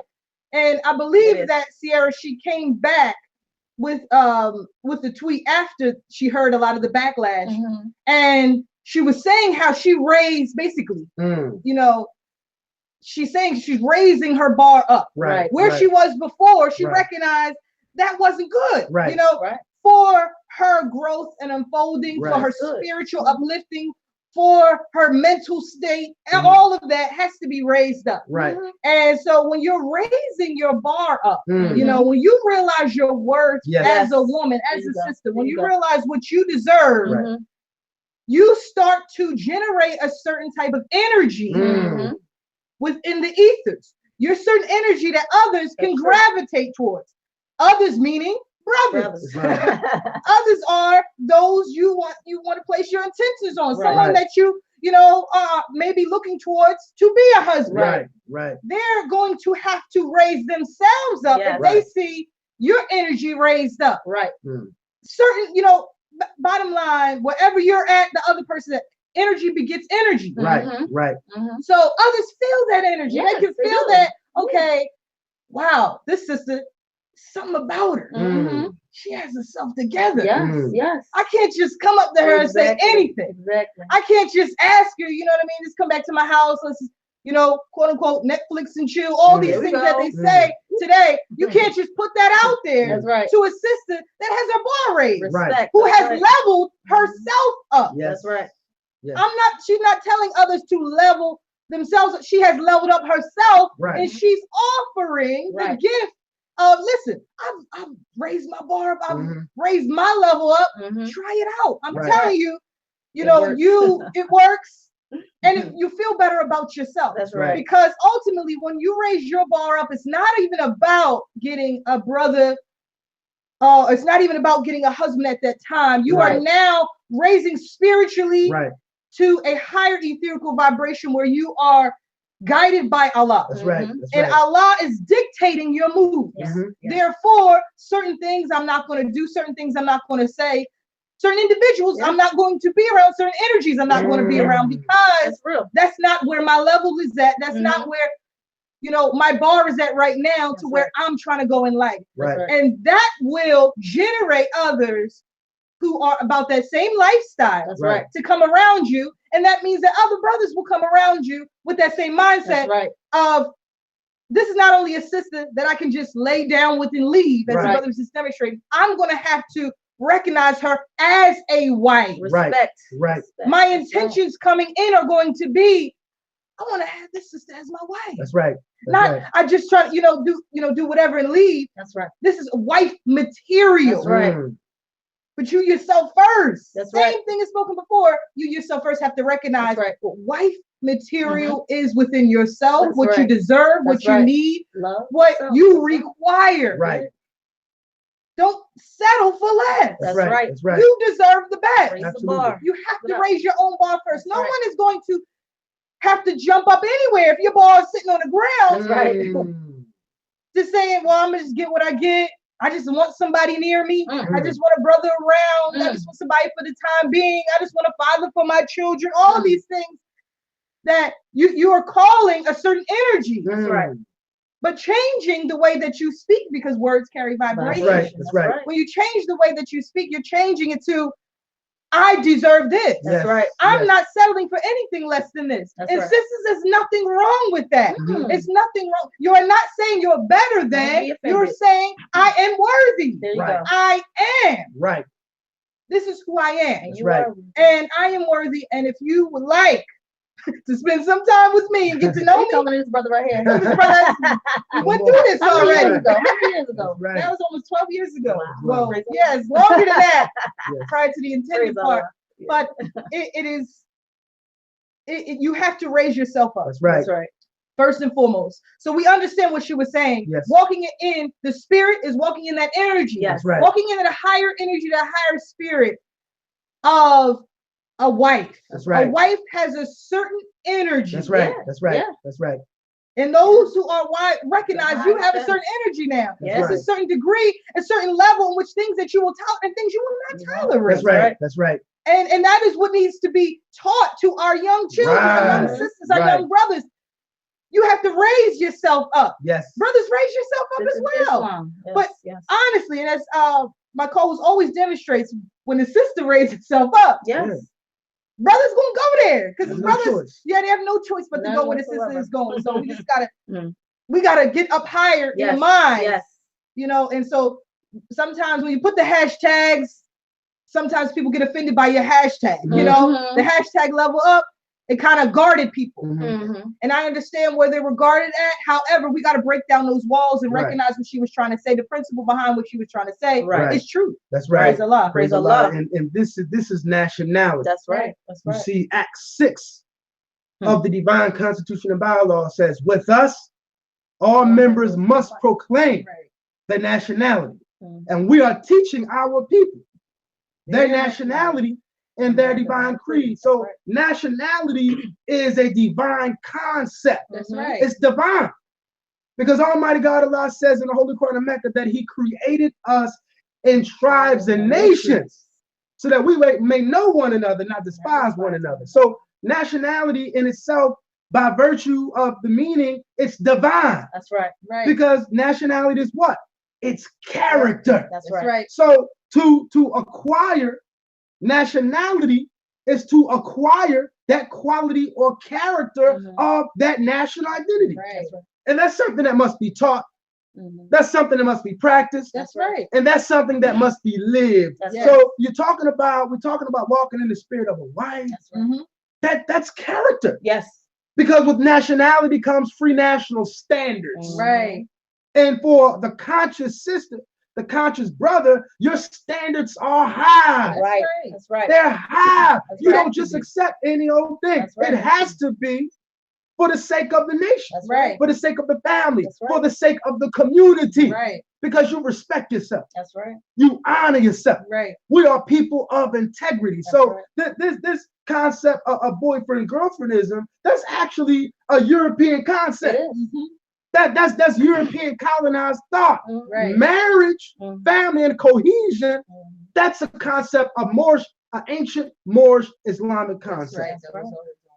S2: And I believe that Ciara, she came back with the tweet after she heard a lot of the backlash, and she was saying how she raised basically, you know, she's saying she's raising her bar up. Where she was before, she recognized that wasn't good. You know, for her growth and unfolding, for her spiritual uplifting, for her mental state, and all of that has to be raised up. And so when you're raising your bar up, you know, when you realize your worth as a woman, as a sister, when you realize what you deserve, you start to generate a certain type of energy within the ethers. Your certain energy that others can gravitate towards. Others meaning brothers. Others are those you want to place your intentions on. Someone that you know, maybe looking towards to be a husband. They're going to have to raise themselves up if they see your energy raised up. Certain, you know, bottom line, wherever you're at, the other person, energy begets energy. So others feel that energy. They can feel that, okay, wow, this sister, something about her. She has herself together. I can't just come up to her and say anything. I can't just ask her, you know what I mean? Just come back to my house. Let's, you know, quote unquote, Netflix and chill. All these things that they say today. You can't just put that out there to a sister that has her bar raised, who has leveled herself up. She's not telling others to level themselves. She has leveled up herself, and she's offering the gift Listen, I've raised my bar up, I've raised my level up. Try it out. I'm telling you, it works, and you feel better about yourself.
S3: That's right.
S2: Because ultimately, when you raise your bar up, it's not even about getting a brother. It's not even about getting a husband at that time. You are now raising spiritually to a higher etherical vibration where you are guided by Allah.
S1: That's right.
S2: And Allah is dictating your moves. Therefore, certain things I'm not going to do, certain things I'm not going to say, certain individuals I'm not going to be around, certain energies I'm not going to be around, because that's not where my level is at. That's not where my bar is at right now to where I'm trying to go in life. And that will generate others who are about that same lifestyle to come around you. And that means that other brothers will come around you with that same mindset of, this is not only a sister that I can just lay down with and leave, as the brothers just demonstrated. I'm going to have to recognize her as a wife.
S3: Respect.
S2: My intentions coming in are going to be, I want to have this sister as my wife.
S1: That's right.
S2: I just try to, do whatever and leave.
S3: That's right.
S2: This is wife material.
S3: That's right.
S2: But you yourself first.
S3: That's
S2: Same thing as spoken before. You yourself first have to recognize what wife material is within yourself, what you deserve, what you need, what you require. Don't settle for less.
S3: That's right.
S2: You deserve the best.
S3: Raise the bar.
S2: You have to raise your own bar first. No one is going to have to jump up anywhere if your bar is sitting on the ground. Just saying, well, I'm gonna just get what I get. I just want somebody near me. I just want a brother around. I just want somebody for the time being. I just want a father for my children. All these things that you are calling a certain energy. But changing the way that you speak, because words carry vibration.
S1: That's right.
S2: When you change the way that you speak, you're changing it to, I deserve this.
S3: That's right.
S2: I'm not settling for anything less than this. And sisters, there's nothing wrong with that. It's nothing wrong. You're not saying you're better than. You're saying I am worthy.
S3: There you go.
S2: I am.
S1: Right.
S2: This is who I am.
S3: And
S1: you are.
S2: And I am worthy. And if you would like to spend some time with me and get to know me,
S3: coming to this brother right here.
S2: We went through this already.
S3: How many years ago?
S2: That was almost 12 years ago.
S1: Wow.
S2: Well, yes, longer than that, prior to the intended part. But it is, you have to raise yourself up.
S1: That's right.
S2: First and foremost. So we understand what she was saying. Walking in the spirit is walking in that energy.
S1: That's right.
S2: Walking in that higher energy, that higher spirit of a wife.
S1: That's right.
S2: A wife has a certain energy.
S1: That's right. That's right. That's right.
S2: And those who are wife recognize you have a certain energy now. It's a certain degree, a certain level in which things that you will tolerate and things you will not tolerate.
S1: That's right. That's right.
S2: And that is what needs to be taught to our young children, our young sisters, our young brothers. You have to raise yourself up.
S1: Yes.
S2: Brothers, raise yourself up as well. But honestly, and as my co-host always demonstrates, when the sister raises herself up, brothers gonna go there, because brothers, they have no choice but to go where the sister is going. So we just gotta get up higher in the mind. And so sometimes when you put the hashtags, sometimes people get offended by your hashtag. The hashtag level up, it kind of guarded people. And I understand where they were guarded at. However, we got to break down those walls and recognize what she was trying to say. The principle behind what she was trying to say is true.
S1: That's right.
S2: Praise Allah.
S1: Praise Allah. And this is nationality.
S3: That's right. That's right.
S1: You see, Act 6 of the Divine Constitution and Bylaw says, with us, all members must proclaim their nationality. And we are teaching our people their nationality in their divine creed. So nationality is a divine concept.
S2: That's right.
S1: It's divine. Because Almighty God Allah says in the Holy Quran of Mecca that He created us in tribes and nations so that we may know one another, not despise one another. So nationality in itself, by virtue of the meaning, it's divine.
S3: That's right.
S1: Because nationality is what? It's character.
S3: That's right.
S1: So to acquire nationality is to acquire that quality or character of that national identity. And that's something that must be taught. That's something that must be practiced.
S2: That's right.
S1: And that's something that must be lived. So we're talking about walking in the spirit of a wife. That's character.
S2: Yes.
S1: Because with nationality comes free national standards.
S2: Right.
S1: And for the conscious sister, the conscious brother, your standards are high.
S3: That's right. That's right.
S1: They're high.
S3: That's
S1: You
S3: right.
S1: don't just accept any old thing.
S3: That's right.
S1: It has to be for the sake of the nation,
S3: That's right.
S1: for the sake of the family,
S3: That's right.
S1: for the sake of the community,
S2: Right.
S1: because you respect yourself.
S3: That's right.
S1: You honor yourself.
S2: Right.
S1: We are people of integrity.
S3: That's
S1: So
S3: right.
S1: this concept of boyfriend girlfriendism, that's actually a European concept.
S3: It is.
S1: That's European colonized thought.
S2: Right.
S1: Marriage,
S3: Mhm.
S1: family, and cohesion,
S3: Mhm.
S1: that's a concept of Moorish, an ancient Moorish Islamic
S2: That's
S1: concept.
S2: right.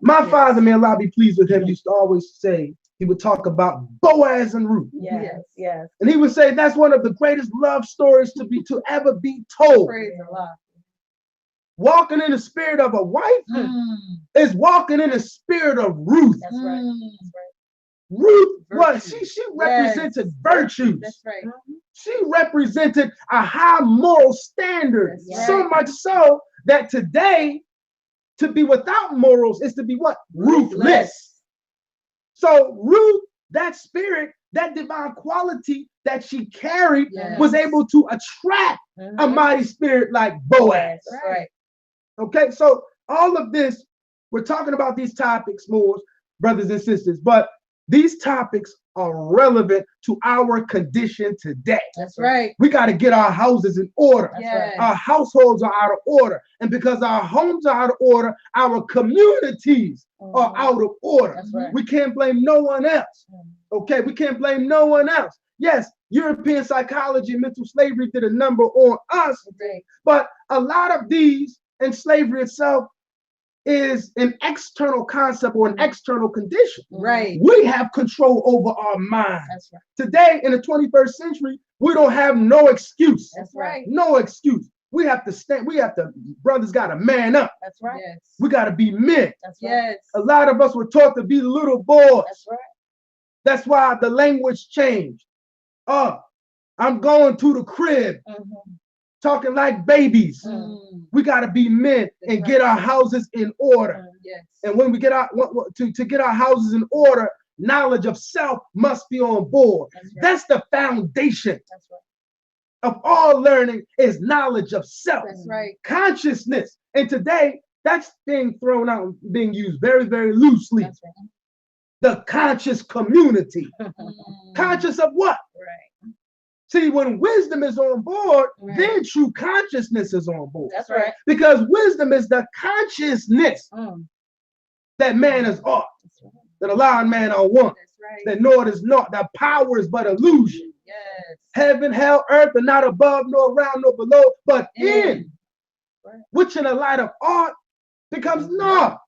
S1: My
S2: Yes.
S1: father, may Allah be pleased with him, used to always say, he would talk about Boaz and Ruth.
S3: Yes. Yes.
S1: And he would say that's one of the greatest love stories to ever be told.
S2: Praise Allah.
S1: Walking in the spirit of a wife
S2: Mm.
S1: is walking in the spirit of Ruth.
S3: That's right.
S2: Mm.
S3: That's right.
S1: Ruth, what
S2: Virtue.
S1: she represented virtues.
S2: That's right.
S1: She represented a high moral standard.
S2: That's
S1: So
S2: right.
S1: much so that today, to be without morals is to be what? Ruthless. So Ruth, that spirit, that divine quality that she carried,
S2: Yes.
S1: was able to attract a mighty spirit like Boaz.
S3: That's right.
S1: Okay, so all of this, we're talking about these topics, more brothers and sisters, but these topics are relevant to our condition today.
S2: That's right.
S1: We got to get our houses in order.
S3: That's
S2: Yes.
S1: Our households are out of order. And because our homes are out of order, our communities are out of order.
S3: That's right.
S1: We can't blame no one else. Okay, we can't blame no one else. Yes, European psychology and mental slavery did a number on us,
S2: Right.
S1: but a lot of these, and slavery itself, is an external concept or an external condition.
S2: Right.
S1: We have control over our mind.
S3: That's right.
S1: Today, in the 21st century, we don't have no excuse.
S3: That's
S2: That's right.
S1: No excuse. We have to stand. Brothers got to man up.
S3: That's right.
S2: Yes.
S1: We got to be men.
S3: That's right.
S2: Yes.
S1: A lot of us were taught to be little boys.
S3: That's right.
S1: That's why the language changed. I'm going to the crib, talking like babies.
S2: Mm.
S1: We got to be men
S2: That's
S1: and
S2: right.
S1: get our houses in order.
S2: Yes.
S1: And when we get our to get our houses in order, knowledge of self must be on board.
S3: That's right.
S1: That's the foundation
S3: That's right.
S1: of all learning, is knowledge of self.
S2: That's right.
S1: Consciousness. And today, that's being thrown out, being used very, very loosely.
S3: That's right.
S1: The conscious community.
S2: Mm.
S1: Conscious of what?
S3: Right.
S1: See, when wisdom is on board,
S2: Right.
S1: then true consciousness is on board.
S3: That's right.
S1: Because wisdom is the consciousness
S3: Mm.
S1: that man is ought,
S3: That's right.
S1: that allowing man are one,
S2: That's right.
S1: that naught is not, that power is but illusion.
S2: Yes.
S1: Heaven, hell, earth are not above, nor around, nor below, but in,
S3: Right.
S1: which in the light of art becomes naught,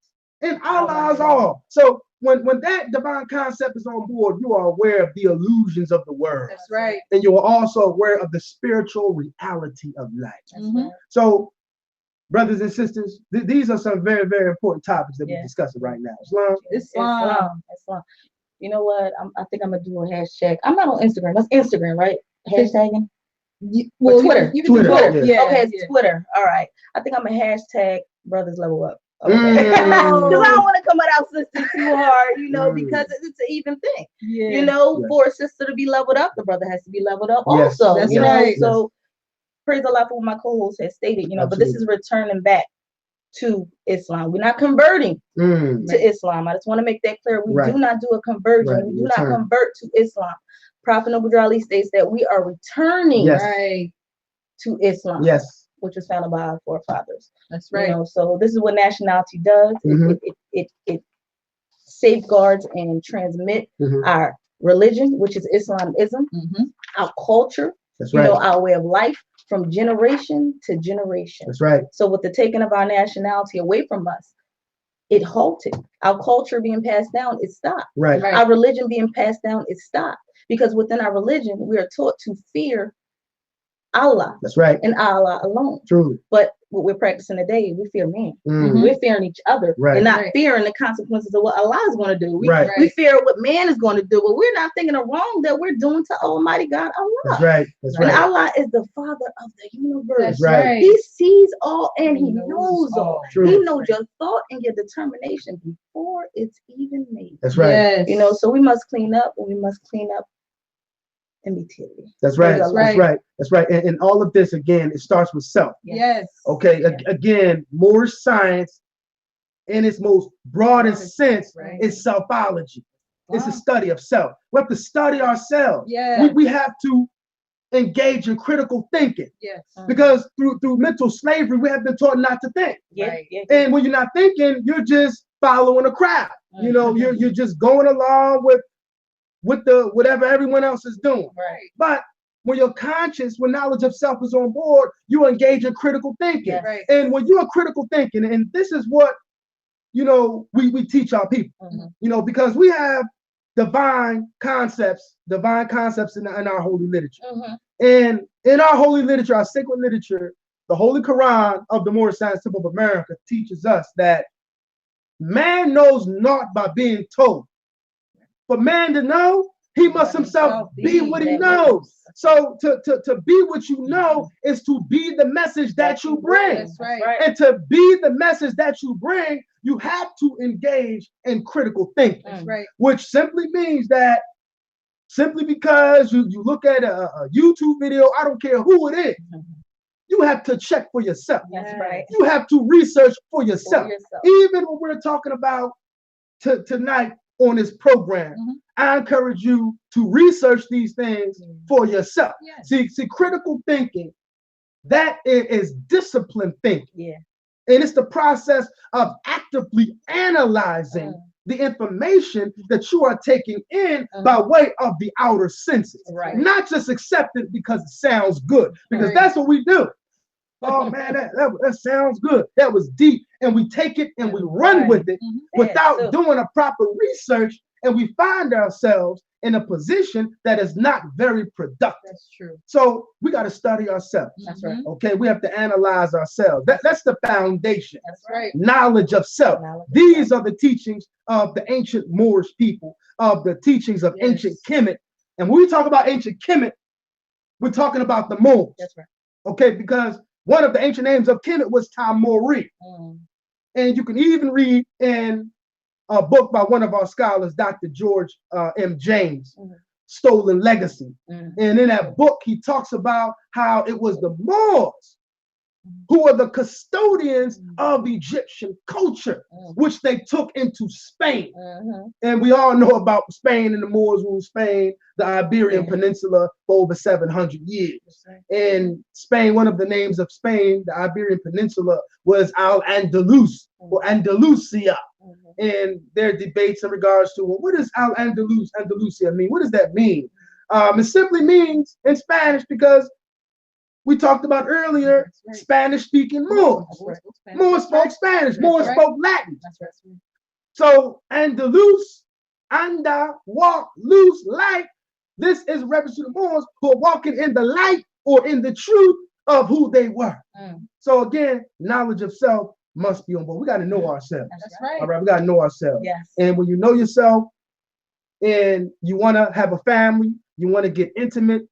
S1: and Allah's all. So when that divine concept is on board, you are aware of the illusions of the world,
S2: That's right.
S1: and you are also aware of the spiritual reality of life.
S3: That's
S2: Mhm.
S3: right.
S1: So, brothers and sisters, these are some very, very important topics that
S3: Yeah.
S1: we're discussing right now. Islam.
S2: Islam.
S3: Islam. You know what? I think I'm gonna do a hashtag. I'm not on Instagram. That's Instagram, right? Hashtagging.
S2: Well,
S3: Twitter.
S2: You can do
S1: Twitter,
S2: both.
S1: yeah.
S2: Yeah.
S3: Okay, it's
S2: yeah.
S3: Twitter. All right. I think I'm a hashtag brothers level up. Okay.
S1: Mm.
S3: Because I don't want to come at our sister too hard,
S1: Mm.
S3: because it's an even thing.
S2: Yeah.
S1: Yes.
S3: For a sister to be leveled up, the brother has to be leveled up
S1: Yes,
S3: also.
S2: that's
S3: you
S2: right.
S3: know, so praise Allah for what my co-host has stated, but this is returning back to Islam. We're not converting
S1: Mm.
S3: to Islam. I just want to make that clear. We
S1: Right.
S3: do not do a conversion.
S1: Right,
S3: We do
S1: return.
S3: not convert to Islam. Prophet Noble Ali states that we are returning
S1: Yes.
S2: Right.
S3: to Islam,
S1: Yes.
S3: which was founded by our forefathers.
S2: That's right.
S3: So this is what nationality does.
S1: Mhm.
S3: It safeguards and transmit
S1: Mhm.
S3: our religion, which is Islamism,
S2: Mm-hmm.
S3: our culture,
S1: That's right.
S3: our way of life from generation to generation.
S1: That's right.
S3: So with the taking of our nationality away from us, it halted. Our culture being passed down, it stopped.
S1: Right.
S2: Right.
S3: Our religion being passed down, it stopped. Because within our religion, we are taught to fear Allah
S1: That's right.
S3: and Allah alone.
S1: Truly.
S3: But what we're practicing today, we fear man.
S1: Mm.
S3: We're fearing each other
S1: Right.
S3: and not
S2: Right.
S3: fearing the consequences of what Allah is going to do. We,
S1: Right.
S3: we fear what man is going to do, but we're not thinking of wrong that we're doing to Almighty God Allah.
S1: That's right. That's
S3: And
S1: right.
S3: Allah is the Father of the universe.
S2: That's
S1: right.
S2: right.
S3: He sees all and He
S2: He
S3: knows all.
S1: True.
S3: He knows your thought and your determination before it's even made.
S1: That's right.
S2: Yes.
S3: So we must clean up, and we must clean up immaterial.
S1: That's right.
S2: That's
S1: That's
S2: right.
S1: right. That's right. And all of this, again, it starts with self.
S2: Yes.
S1: Okay.
S3: Yeah.
S1: Again, Moorish science in its most broadest sense
S2: Right.
S1: is selfology. It's a
S2: Wow.
S1: study of self. We have to study ourselves.
S2: Yes.
S1: We have to engage in critical thinking,
S2: Yes.
S1: because through mental slavery, we have been taught not to think.
S3: Yeah,
S2: Right.
S3: yeah.
S1: And when you're not thinking, you're just following a crowd. You know,
S2: Mhm.
S1: you're just going along with the whatever everyone else is doing.
S2: Right.
S1: But when your conscience, when knowledge of self is on board, you engage in critical thinking.
S3: Yes.
S2: Right.
S1: And when you're critical thinking, and this is what, you know, we teach our people,
S3: Mhm.
S1: you know, because we have divine concepts in our holy literature.
S3: Mhm.
S1: And in our holy literature, our sacred literature, the Holy Quran of the Moorish Science Temple of America teaches us that man knows not by being told. For man to know, he must himself be what he knows. So to be what you know is to be the message that you bring.
S2: That's right.
S1: And to be the message that you bring, you have to engage in critical thinking,
S2: That's right.
S1: which simply means that simply because you look at a YouTube video, I don't care who it is, you have to check for yourself.
S3: That's right.
S1: You have to research for yourself.
S3: For yourself.
S1: Even when we're talking about tonight on this program,
S2: Mhm.
S1: I encourage you to research these things for yourself.
S2: Yes.
S1: See, critical thinking, that is disciplined thinking.
S3: Yeah.
S1: And it's the process of actively analyzing the information that you are taking in by way of the outer senses.
S3: Right.
S1: Not just accept it because it sounds good, because
S2: Right.
S1: that's what we do. Oh man, that sounds good. That was deep. And we take it and we run with it
S2: Mhm.
S1: without doing a proper research. And we find ourselves in a position that is not very productive.
S2: That's true.
S1: So we got to study ourselves.
S3: That's right.
S1: Okay, we have to analyze ourselves. That's the foundation.
S2: That's right.
S1: Knowledge of self.
S3: Knowledge of
S1: These are the teachings of the ancient Moorish people, of the teachings of
S2: Yes.
S1: ancient Kemet. And when we talk about ancient Kemet, we're talking about the Moors.
S3: That's right.
S1: Okay, because one of the ancient names of Kemet was Tamori. And you can even read in a book by one of our scholars, Dr. George M. James, Stolen Legacy. And in that book, he talks about how it was the Moors who were the custodians of Egyptian culture, which they took into Spain. And we all know about Spain, and the Moors ruled Spain, the Iberian Peninsula, for over 700 years. And Spain, one of the names of Spain, the Iberian Peninsula, was Al-Andalus or Andalusia. And there are debates in regards to, well, what does Andalusia mean? What does that mean? It simply means in Spanish, because we talked about earlier, Spanish-speaking Moors. Moors spoke Spanish. Moors spoke Latin. So Andalus, anda, walk, loose, light. This is reference to the Moors who are walking in the light or in the truth of who they were. So again, knowledge of self must be on board. We got to know ourselves.
S2: That's right.
S1: All right, we got to know ourselves.
S3: Yes.
S1: And when you know yourself and you want to have a family, you want to get intimate.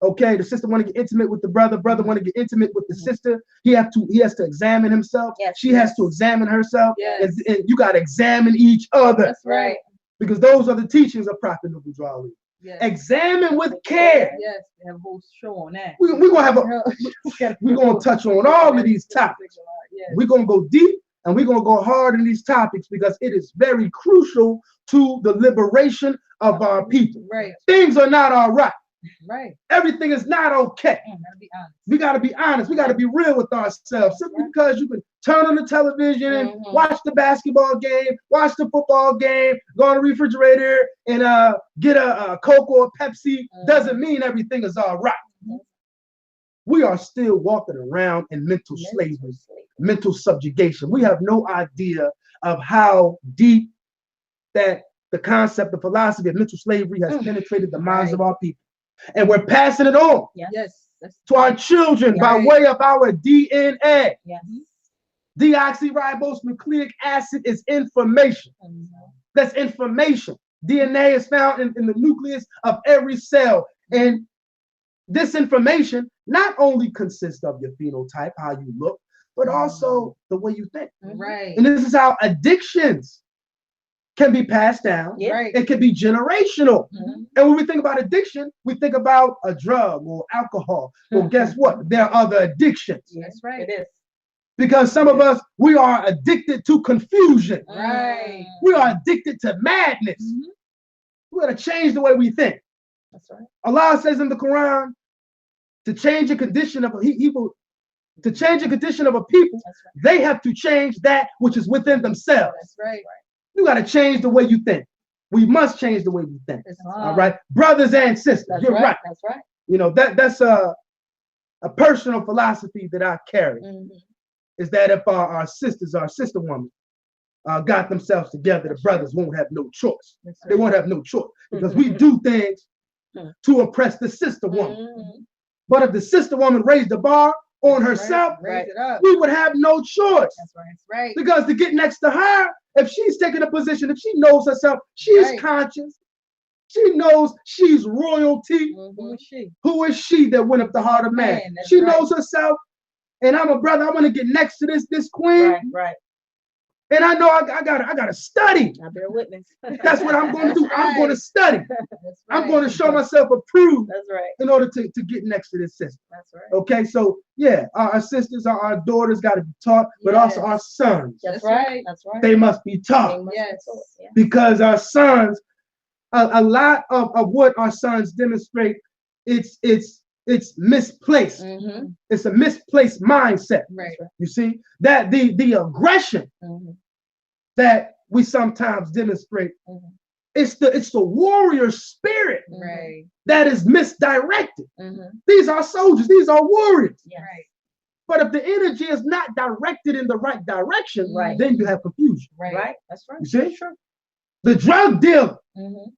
S1: Okay, the sister want to get intimate with the brother want to get intimate with the sister. He has to examine himself.
S3: Yes.
S1: She has to examine herself.
S2: Yes.
S1: And you got to examine each other.
S2: That's right.
S1: Because those are the teachings of Prophet Nubu Drawley.
S2: Yes.
S1: Examine with care.
S2: Yes. They have a whole show on that.
S1: We're gonna touch on all of these topics.
S2: Yes.
S1: We're gonna go deep and we're gonna go hard in these topics because it is very crucial to the liberation of our people.
S2: Right.
S1: Things are not all right.
S2: Right.
S1: Everything is not okay.
S2: Gotta be honest.
S1: We got to be honest. We got to be real with ourselves. Simply because you can turn on the television and watch the basketball game, watch the football game, go on the refrigerator and get a Coke or a Pepsi doesn't mean everything is all right. We are still walking around in mental slavery, mental subjugation. We have no idea of how deep that the concept, the philosophy of mental slavery has penetrated the minds of our people. And we're passing it on
S2: Yes.
S1: to our children by way of our DNA.
S3: Yes.
S1: Deoxyribose nucleic acid is information. That's information. DNA is found in the nucleus of every cell. And this information not only consists of your phenotype, how you look, but also the way you think.
S2: Right.
S1: And this is how addictions can be passed down.
S3: Yeah.
S2: Right.
S1: It can be generational.
S3: Mhm.
S1: And when we think about addiction, we think about a drug or alcohol. Well, guess what? There are other addictions.
S2: That's right.
S3: It is.
S1: Because some of us, we are addicted to confusion.
S2: Right.
S1: We are addicted to madness.
S2: Mhm.
S1: We got to change the way we think.
S3: That's right.
S1: Allah says in the Quran, to change the condition of a people, to change the condition of a people,
S3: That's right.
S1: they have to change that which is within themselves.
S2: That's right.
S1: You got to change the way you think. We must change the way we think.
S2: Islam.
S1: All right, brothers and sisters,
S3: That's
S1: you're right.
S3: That's right.
S1: You know that's a personal philosophy that I carry.
S3: Mhm.
S1: Is that if our sisters, our sister women, got themselves together, the brothers won't have no choice.
S2: That's
S1: They
S2: right.
S1: won't have no choice because we do things to oppress the sister woman.
S3: Mhm.
S1: But if the sister woman raised the bar on herself,
S2: Raise it up.
S1: we would have no choice.
S2: That's right. That's right.
S1: Because to get next to her, if she's taking a position, if she knows herself, she's
S2: Right.
S1: conscious. She knows she's royalty.
S2: Who is she?
S1: Who is she that went up the heart of man?
S2: Man, that's
S1: She
S2: right.
S1: knows herself. And I'm a brother. I want to get next to this queen.
S3: Right. Right.
S1: And I know I gotta study.
S3: I bear witness.
S1: That's what I'm going to do.
S2: That's
S1: I'm going to
S2: right.
S1: study.
S2: That's
S1: I'm
S2: right.
S1: going to show myself approved
S3: That's right.
S1: in order to get next to this sister.
S3: That's right.
S1: Okay, so yeah, our sisters, our daughters got to be taught, but also our sons,
S3: That's
S2: That's
S3: right.
S2: right.
S3: That's right.
S1: they must be taught.
S3: They must be
S2: Yes.
S3: taught. Yeah.
S1: Because our sons, a lot of what our sons demonstrate, it's misplaced.
S3: Mhm.
S1: It's a misplaced mindset.
S2: Right.
S1: You see that the aggression
S3: Mhm.
S1: that we sometimes demonstrate,
S3: Mhm.
S1: it's the warrior spirit
S2: Right.
S1: that is misdirected.
S3: Mhm.
S1: These are soldiers. These are warriors.
S3: Yes.
S2: Right.
S1: But if the energy is not directed in the right direction,
S3: Right.
S1: then you have confusion.
S2: Right.
S3: Right. That's right.
S1: You see?
S3: Sure.
S1: The drug dealer
S3: Mhm.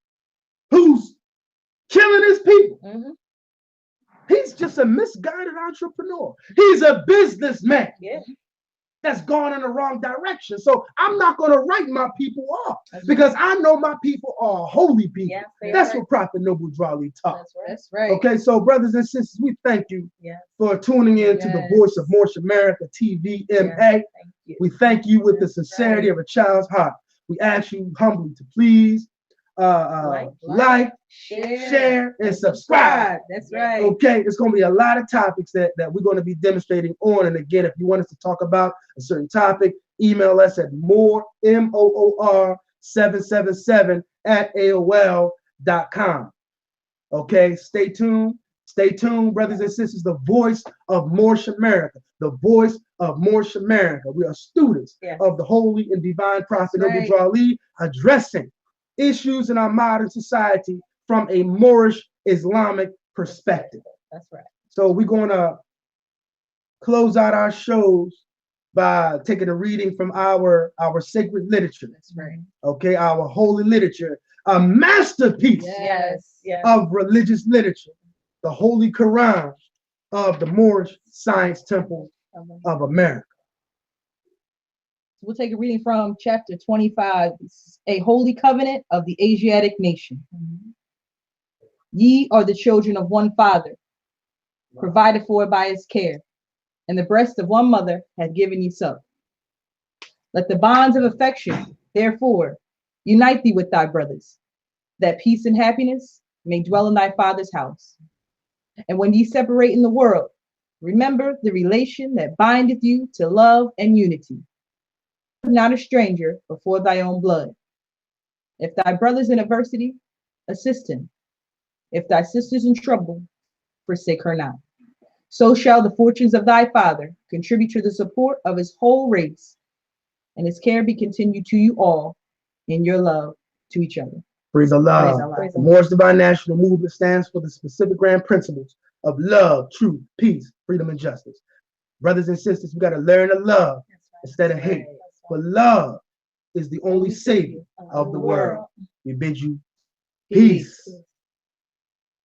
S1: who's killing his people,
S3: Mhm.
S1: he's just a misguided entrepreneur. He's a businessman
S3: Yeah.
S1: that's gone in the wrong direction. So I'm not going to write my people off
S3: That's
S1: because I know my people are holy people.
S3: Yeah. They
S1: That's
S3: are.
S1: what Prophet Noble Drawley taught.
S3: That's right.
S2: That's right.
S1: Okay, so brothers and sisters, we thank you
S3: Yeah.
S1: for tuning in to the
S2: Yes.
S1: Voice of Moorish America, TVMA.
S3: Thank you.
S1: We thank you with the
S2: That's
S1: sincerity
S2: right.
S1: of a child's heart. We ask you humbly to please like, share, and subscribe.
S2: That's right.
S1: Okay, it's going to be a lot of topics that we're going to be demonstrating on. And again, if you want us to talk about a certain topic, email us at moor777 at AOL.com. Okay, stay tuned. Stay tuned, brothers and sisters. The Voice of Moorish America. The Voice of Moorish America. We are students of the holy and divine Prophet Noble
S2: right.
S1: Drawley, addressing issues in our modern society from a Moorish Islamic perspective.
S3: That's right.
S1: So we're going to close out our shows by taking a reading from our sacred literature.
S2: That's right.
S1: Okay, our holy literature, a masterpiece
S3: Yes. Yes.
S1: of religious literature, the Holy Quran of the Moorish Science Temple of America.
S2: We'll take a reading from chapter 25, a holy covenant of the Asiatic nation. Ye are the children of one father, provided for by his care, and the breast of one mother hath given you suck. Let the bonds of affection, therefore, unite thee with thy brothers, that peace and happiness may dwell in thy father's house. And when ye separate in the world, remember the relation that bindeth you to love and unity. Not a stranger before thy own blood. If thy brother's in adversity, assist him. If thy sister's in trouble, forsake her not. So shall the fortunes of thy father contribute to the support of his whole race, and his care be continued to you all in your love to each other.
S1: Praise Allah.
S3: Praise Allah. Praise
S1: The
S3: Allah.
S1: Moorish Divine National Movement stands for the specific grand principles of love, truth, peace, freedom, and justice. Brothers and sisters, we got to learn to love instead of hate. But love is the only savior of the world. We bid you peace.